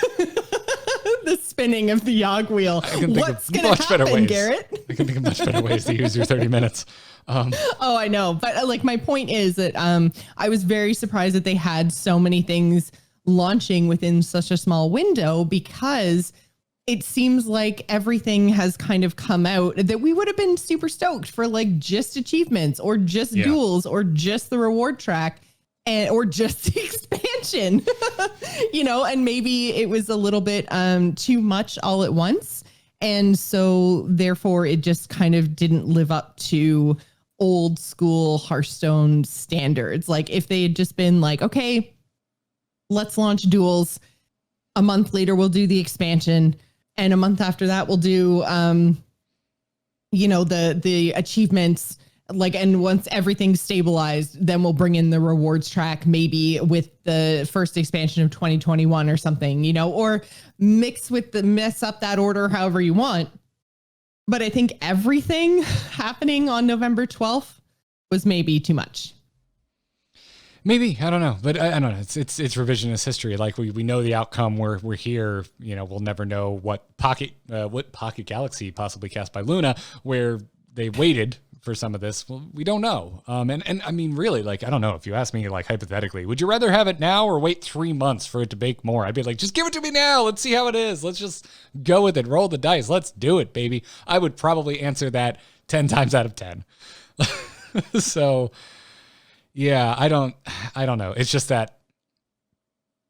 The spinning of the Yogg wheel. What's going to happen, Garrett? I can think of much better ways to use your 30 minutes. Oh, I know. But my point is that I was very surprised that they had so many things launching within such a small window, because it seems like everything has kind of come out that we would have been super stoked for, like just achievements or just duels or just the reward track or just the expansion, and maybe it was a little bit too much all at once. And so therefore it just kind of didn't live up to old school Hearthstone standards. Like if they had just been like, okay, let's launch duels. A month later, we'll do the expansion. And a month after that, we'll do, the achievements. Like, and once everything's stabilized, then we'll bring in the rewards track, maybe with the first expansion of 2021 or something, or mess up that order however you want. But I think everything happening on November 12th was maybe too much. Maybe, I don't know, but I don't know. It's revisionist history. Like we know the outcome. We're here. We'll never know what Pocket Galaxy possibly cast by Luna, where they waited for some of this. Well, we don't know. And I mean, really, like, I don't know. If you ask me, like, hypothetically, would you rather have it now or wait 3 months for it to bake more? I'd be like, just give it to me now. Let's see how it is. Let's just go with it. Roll the dice. Let's do it, baby. I would probably answer that 10 times out of 10. So, yeah, I don't know. It's just that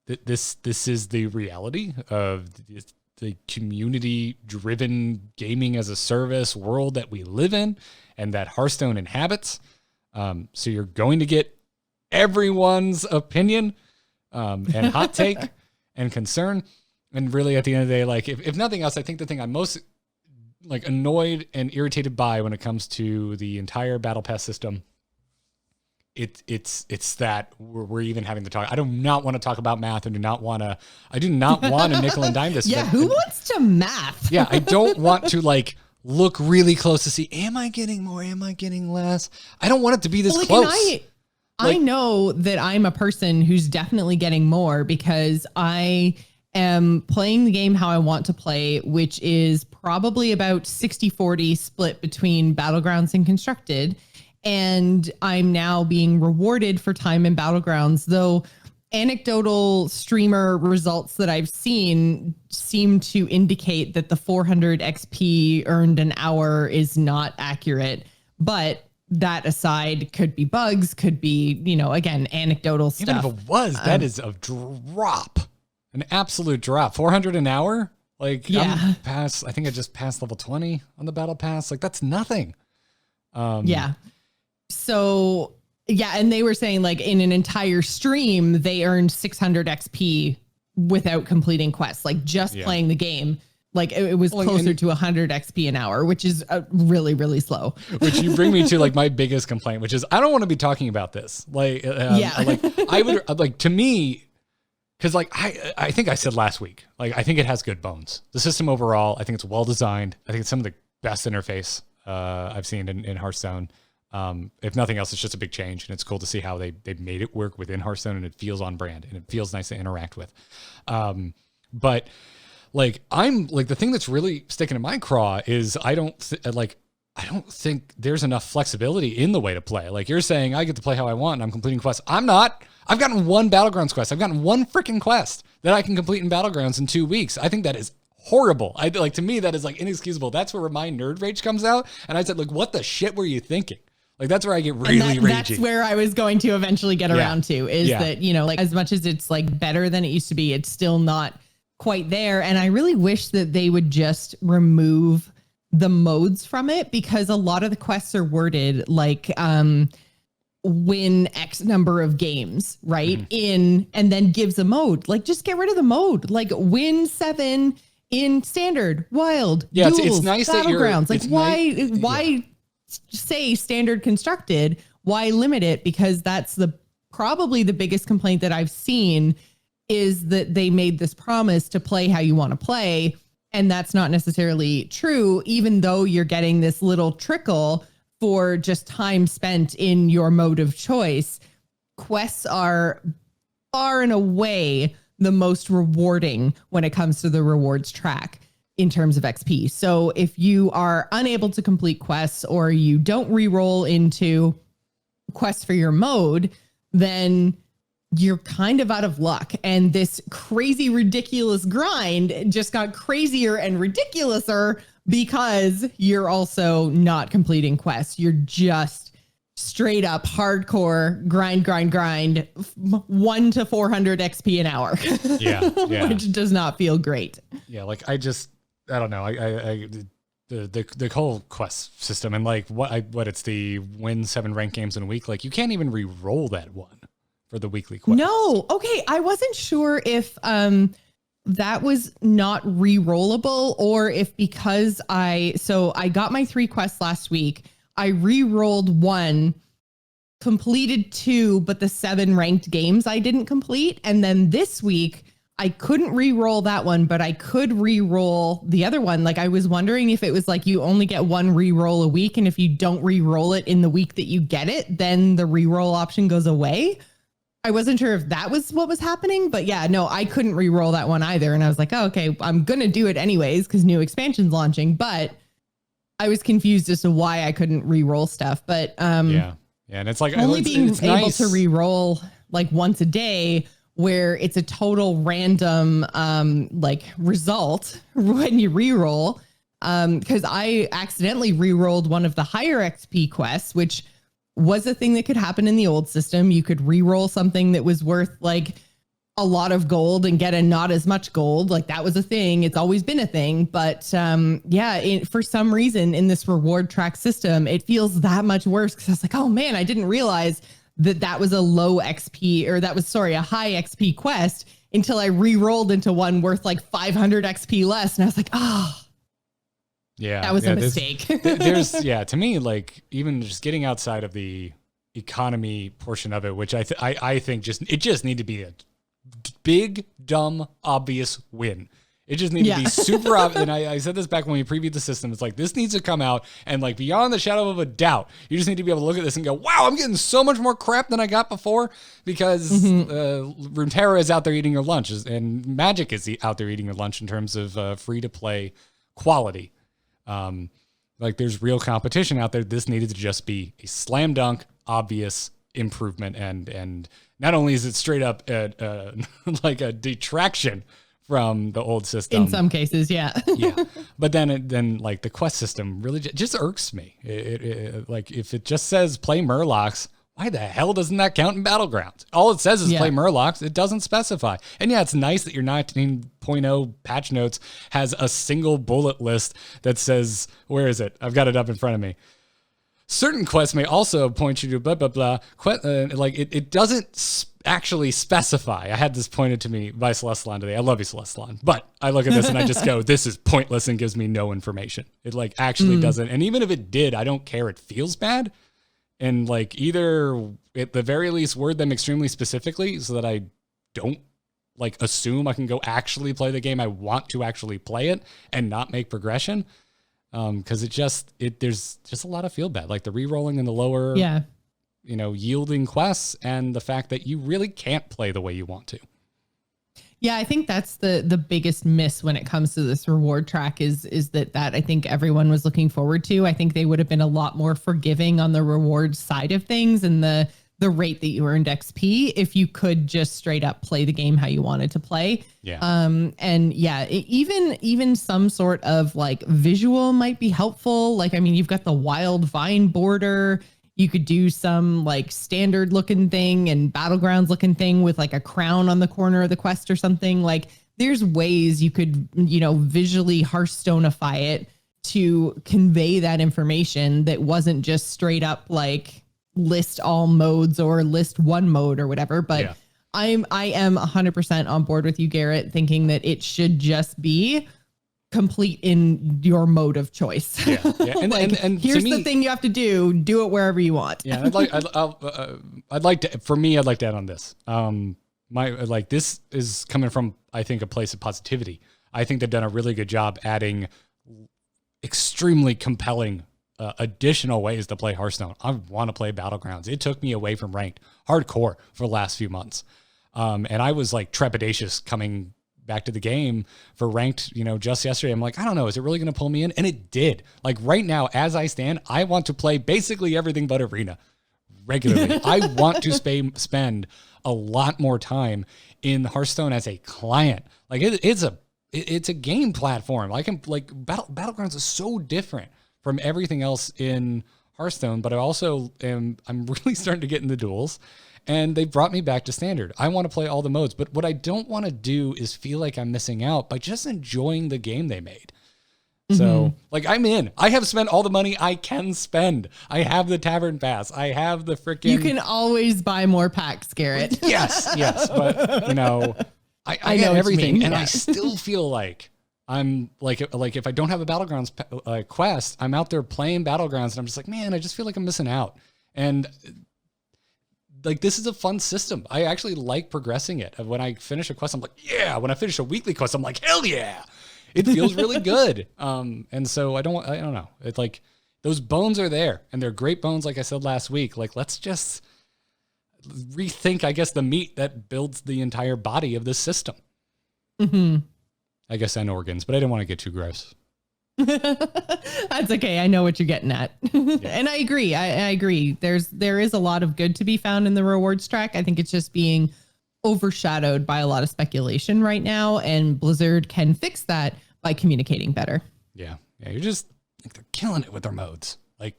this is the reality of the community-driven gaming as a service world that we live in and that Hearthstone inhabits. So you're going to get everyone's opinion and hot take and concern. And really, at the end of the day, like, if nothing else, I think the thing I'm most like annoyed and irritated by when it comes to the entire Battle Pass system, it's that we're even having to talk. I do not want to talk about math and I do not want to nickel and dime this. Yeah, who wants to math? Yeah, I don't want to like look really close to see, am I getting more? Am I getting less? I don't want it to be this close. I know that I'm a person who's definitely getting more because I am playing the game how I want to play, which is probably about 60-40 split between Battlegrounds and Constructed. And I'm now being rewarded for time in Battlegrounds, though anecdotal streamer results that I've seen seem to indicate that the 400 XP earned an hour is not accurate. But that aside, could be bugs, could be, again, anecdotal stuff. Even if it was, that is a drop, an absolute drop. 400 an hour? Like, yeah. I think I just passed level 20 on the Battle Pass. Like, that's nothing. Yeah. So, yeah, and they were saying like in an entire stream, they earned 600 XP without completing quests, like just playing the game. Like it was closer to 100 XP an hour, which is really, really slow. Which you bring me to like my biggest complaint, which is I don't want to be talking about this. Like, I would like to me, because like I think I said last week, like I think it has good bones. The system overall, I think it's well designed. I think it's some of the best interface I've seen in Hearthstone. If nothing else, it's just a big change, and it's cool to see how they made it work within Hearthstone, and it feels on brand, and it feels nice to interact with. But like I'm like the thing that's really sticking in my craw is I don't think there's enough flexibility in the way to play. Like you're saying, I get to play how I want, and I'm completing quests. I'm not. I've gotten one Battlegrounds quest. I've gotten one freaking quest that I can complete in Battlegrounds in 2 weeks. I think that is horrible. To me, that is like inexcusable. That's where my nerd rage comes out. And I said, like, what the shit were you thinking? Like, that's where I get really ragey. That's where I was going to eventually get around to is that, like as much as it's like better than it used to be, it's still not quite there. And I really wish that they would just remove the modes from it, because a lot of the quests are worded like, win X number of games, right? And then gives a mode. Like, just get rid of the mode. Like, win 7 in standard, wild, duels, it's nice battlegrounds. That why say standard constructed? Why limit it? Because that's probably the biggest complaint that I've seen is that they made this promise to play how you want to play. And that's not necessarily true, even though you're getting this little trickle for just time spent in your mode of choice. Quests are far and away the most rewarding when it comes to the rewards track in terms of XP. So if you are unable to complete quests or you don't re-roll into quests for your mode, then you're kind of out of luck. And this crazy, ridiculous grind just got crazier and ridiculouser because you're also not completing quests. You're just straight up hardcore grind, 1 to 400 XP an hour. Yeah. Which does not feel great. Yeah. Like I don't know. The whole quest system and like what it's the win 7 ranked games in a week. Like you can't even re-roll that one for the weekly quest. No. Okay. I wasn't sure if that was not re-rollable or if because I got my 3 quests last week. I re-rolled 1, completed 2, but the 7 ranked games I didn't complete. And then this week I couldn't re-roll that one, but I could re-roll the other one. Like I was wondering if it was like you only get 1 re-roll a week. And if you don't re-roll it in the week that you get it, then the re-roll option goes away. I wasn't sure if that was what was happening, but yeah, no, I couldn't re-roll that one either. And I was like, oh, okay, I'm going to do it anyways because new expansion's launching. But I was confused as to why I couldn't re-roll stuff. But yeah. And it's like only being it's able nice to re-roll like once a day where it's a total random like result when you re-roll. Because I accidentally re-rolled one of the higher XP quests, which was a thing that could happen in the old system. You could re-roll something that was worth like a lot of gold and get a not as much gold. Like that was a thing. It's always been a thing. But for some reason in this reward track system, it feels that much worse because I was like, oh man, I didn't realize that was a low XP or a high XP quest until I re-rolled into one worth like 500 XP less. And I was like, yeah, that was a mistake. There's to me, like even just getting outside of the economy portion of it, which I think it just need to be a big, dumb, obvious win. It just needs to be super obvious. And I said this back when we previewed the system. It's like, this needs to come out and like beyond the shadow of a doubt, you just need to be able to look at this and go, wow, I'm getting so much more crap than I got before because Runeterra is out there eating your lunch and Magic is out there eating your lunch in terms of free to play quality. Like there's real competition out there. This needed to just be a slam dunk, obvious improvement. And not only is it straight up like a detraction from the old system in some cases, yeah. But then like the quest system really just irks me. It like if it just says play Murlocs, why the hell doesn't that count in Battlegrounds? All it says is play Murlocs. It doesn't specify. And yeah, it's nice that your 19.0 patch notes has a single bullet list that says, where is it? I've got it up in front of me. Certain quests may also point you to blah, blah, blah. Like it doesn't actually specify. I had this pointed to me by Celestalon today. I love you, Celestalon. But I look at this and I just go, this is pointless and gives me no information. It like actually doesn't. And even if it did, I don't care. It feels bad. And like either at the very least word them extremely specifically so that I don't like assume I can go actually play the game. I want to actually play it and not make progression. Cause there's just a lot of feel bad, like the re-rolling and the lower, yielding quests and the fact that you really can't play the way you want to. Yeah, I think that's the biggest miss when it comes to this reward track is that I think everyone was looking forward to. I think they would have been a lot more forgiving on the reward side of things and the rate that you earned XP if you could just straight up play the game how you wanted to play. Even some sort of like visual might be helpful. Like, I mean, you've got the wild vine border. You could do some like standard looking thing and Battlegrounds looking thing with like a crown on the corner of the quest or something. Like there's ways you could, visually Hearthstoneify it to convey that information that wasn't just straight up like list all modes or list one mode or whatever. But I am 100% on board with you, Garrett, thinking that it should just be complete in your mode of choice. And, like, and here's the thing you have to do it wherever you want. I'd like to add on this. This is coming from, I think, a place of positivity. I think they've done a really good job adding extremely compelling additional ways to play Hearthstone. I want to play Battlegrounds. It took me away from ranked hardcore for the last few months. And I was like trepidatious coming back to the game for ranked, just yesterday. I'm like, I don't know, is it really going to pull me in? And it did. Like right now, as I stand, I want to play basically everything but Arena regularly. I want to spend a lot more time in Hearthstone as a client. Like it's a game platform. I can like Battlegrounds is so different from everything else in Hearthstone, but I'm really starting to get into duels, and they brought me back to standard. I want to play all the modes, but what I don't want to do is feel like I'm missing out by just enjoying the game they made. So, like, I'm in. I have spent all the money I can spend. I have the Tavern Pass. I have the freaking... You can always buy more packs, Garrett. Yes. But, you know, I know get everything, and yeah. I still feel like I'm, like if I don't have a Battlegrounds quest, I'm out there playing Battlegrounds, and I'm just like, man, I just feel like I'm missing out. And, like, this is a fun system. I actually like progressing it. When I finish a quest, I'm like, yeah. When I finish a weekly quest, I'm like, hell yeah. It feels really good. And so I don't know. It's like those bones are there, and they're great bones. Like I said last week, like, let's just rethink, I guess, the meat that builds the entire body of this system. I guess, and organs, but I didn't want to get too gross. That's okay. I know what you're getting at. And I agree. I agree. There is a lot of good to be found in the rewards track. I think it's just being overshadowed by a lot of speculation right now, and Blizzard can fix that by communicating better. Yeah. You're just like, they're killing it with their modes. Like,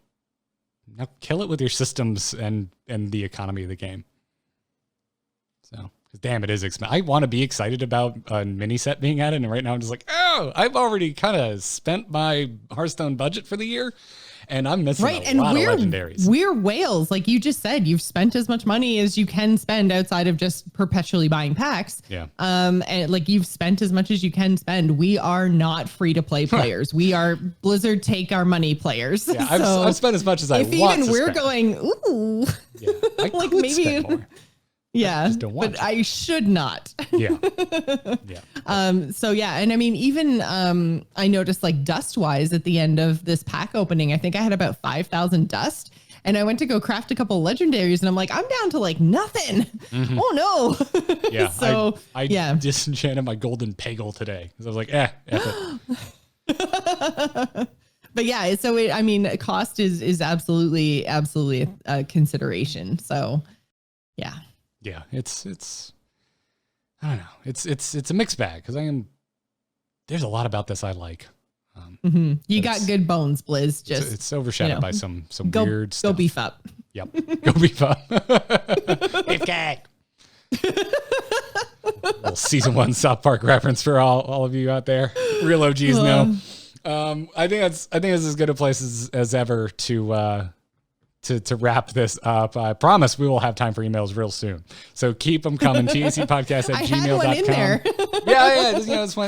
now kill it with your systems and the economy of the game. So, damn, it is expensive. I want to be excited about a mini set being added, and right now I'm just like, oh, I've already kind of spent my Hearthstone budget for the year, and I'm missing a lot of legendaries. We're whales. Like you just said, you've spent as much money as you can spend outside of just perpetually buying packs. Yeah. And like you've spent as much as you can spend. We are not free to play players. We are Blizzard take our money players. Yeah, I've spent as much as I want to spend. If even we're going, ooh. Yeah, I like could maybe spend more. Yeah, just don't want but to. I should not. Yeah. So yeah, and I mean, even I noticed like dust wise at the end of this pack opening, I think I had about 5,000 dust, and I went to go craft a couple legendaries, and I'm like, I'm down to like nothing. Oh no. Yeah. So I disenchanted my golden peggle today because I was like, F it. But yeah, so I mean, cost is absolutely a consideration. So yeah. Yeah, it's I don't know. It's a mixed bag because there's a lot about this I like. You got good bones, Blizz. Just it's overshadowed by some weird stuff. Go beef up. Yep. Go beef up. Beef cake. Little season 1 South Park reference for all of you out there. Real OGs know. I think it's as good a place as ever to wrap this up. I promise we will have time for emails real soon. So keep them coming. TACpodcast@gmail.com. Yeah.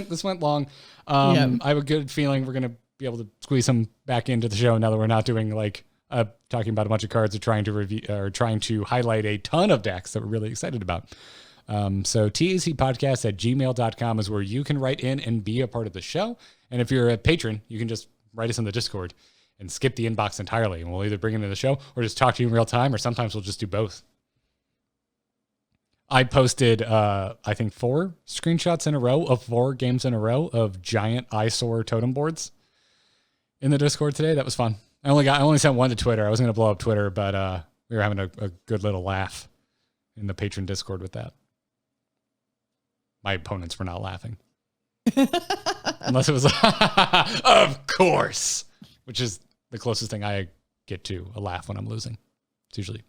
This went long. I have a good feeling we're going to be able to squeeze them back into the show now that we're not doing like talking about a bunch of cards or trying to review or trying to highlight a ton of decks that we're really excited about. So TACpodcast@gmail.com is where you can write in and be a part of the show. And if you're a patron, you can just write us in the Discord and skip the inbox entirely, and we'll either bring it into the show or just talk to you in real time, or sometimes we'll just do both. I posted, I think 4 screenshots in a row of 4 games in a row of giant eyesore totem boards in the Discord today. That was fun. I only sent one to Twitter. I was going to blow up Twitter, but we were having a good little laugh in the patron Discord with that. My opponents were not laughing. Unless it was, of course. Which is the closest thing I get to a laugh when I'm losing. It's usually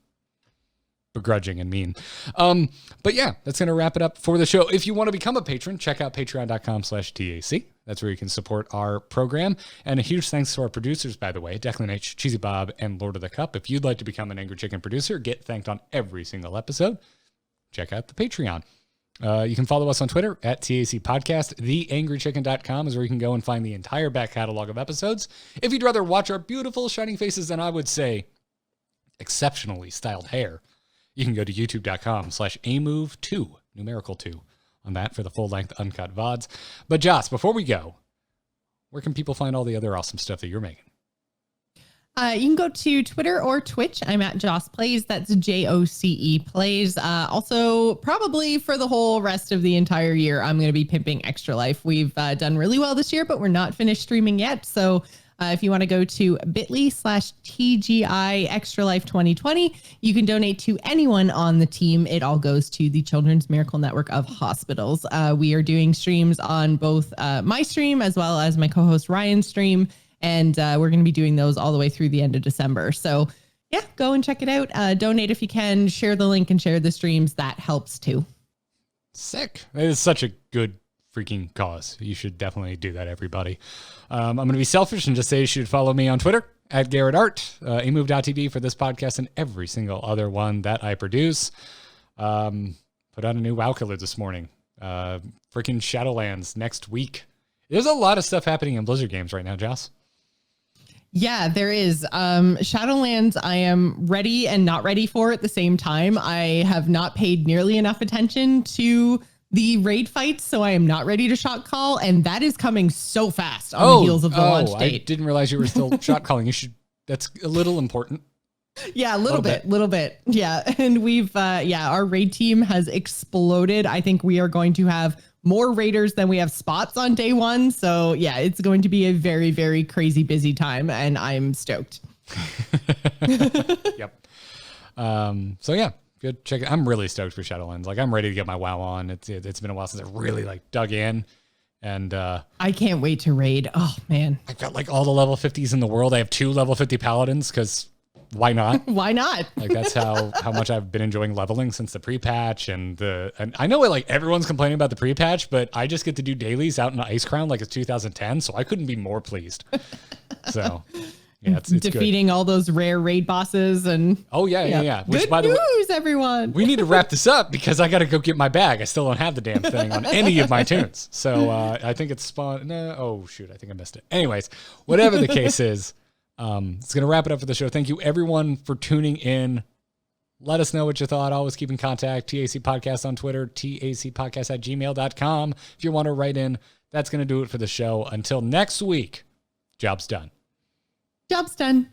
begrudging and mean. But yeah, that's going to wrap it up for the show. If you want to become a patron, check out patreon.com/TAC. That's where you can support our program. And a huge thanks to our producers, by the way, Declan H, Cheesy Bob, and Lord of the Cup. If you'd like to become an Angry Chicken producer, get thanked on every single episode, check out the Patreon. You can follow us on Twitter @TAC Podcast. TheAngryChicken.com is where you can go and find the entire back catalog of episodes. If you'd rather watch our beautiful shining faces and I would say exceptionally styled hair, you can go to youtube.com/amove2, numerical 2 on that for the full length uncut VODs. But Joss, before we go, where can people find all the other awesome stuff that you're making? You can go to Twitter or Twitch. I'm at Joce Plays. That's JOCE Plays. Also, probably for the whole rest of the entire year, I'm going to be pimping Extra Life. We've done really well this year, but we're not finished streaming yet. So If you want to go to bit.ly/TGI Extra Life 2020, you can donate to anyone on the team. It all goes to the Children's Miracle Network of Hospitals. We are doing streams on both my stream as well as my co-host Ryan's stream. And we're going to be doing those all the way through the end of December. So yeah, go and check it out. Donate if you can. Share the link and share the streams. That helps too. Sick. It is such a good freaking cause. You should definitely do that, everybody. I'm going to be selfish and just say you should follow me on Twitter at Garrett Art, emove.tv for this podcast and every single other one that I produce. Put out a new WoW killer this morning. Freaking Shadowlands next week. There's a lot of stuff happening in Blizzard games right now, Joss. Yeah, there is. Shadowlands, I am ready and not ready for at the same time. I have not paid nearly enough attention to the raid fights, so I am not ready to shot call, and that is coming so fast on the heels of the launch date. I didn't realize you were still shot calling. You should. That's a little important. Yeah, a little bit. Yeah, and we've our raid team has exploded. I think we are going to have more raiders than we have spots on day one. So yeah, it's going to be a very, very crazy busy time, and I'm stoked. Yep. So yeah, good check it. I'm really stoked for Shadowlands. Like, I'm ready to get my WoW on. It's been a while since I really like dug in, and I can't wait to raid. Oh man, I've got like all the level 50s in the world. I have 2 level 50 paladins because why not? Why not? Like, that's how much I've been enjoying leveling since the pre-patch, and I know like everyone's complaining about the pre-patch, but I just get to do dailies out in Ice Crown like it's 2010, so I couldn't be more pleased. So yeah, it's defeating good. all those rare raid bosses and yeah. Which, good by the way, news, everyone. We need to wrap this up because I got to go get my bag. I still don't have the damn thing on any of my tunes. So I think it's spawned. No, oh shoot, I think I missed it. Anyways, whatever the case is. It's going to wrap it up for the show. Thank you, everyone, for tuning in. Let us know what you thought. Always keep in contact. TAC Podcast on Twitter, tacpodcast@gmail.com. If you want to write in, that's going to do it for the show. Until next week, job's done. Job's done.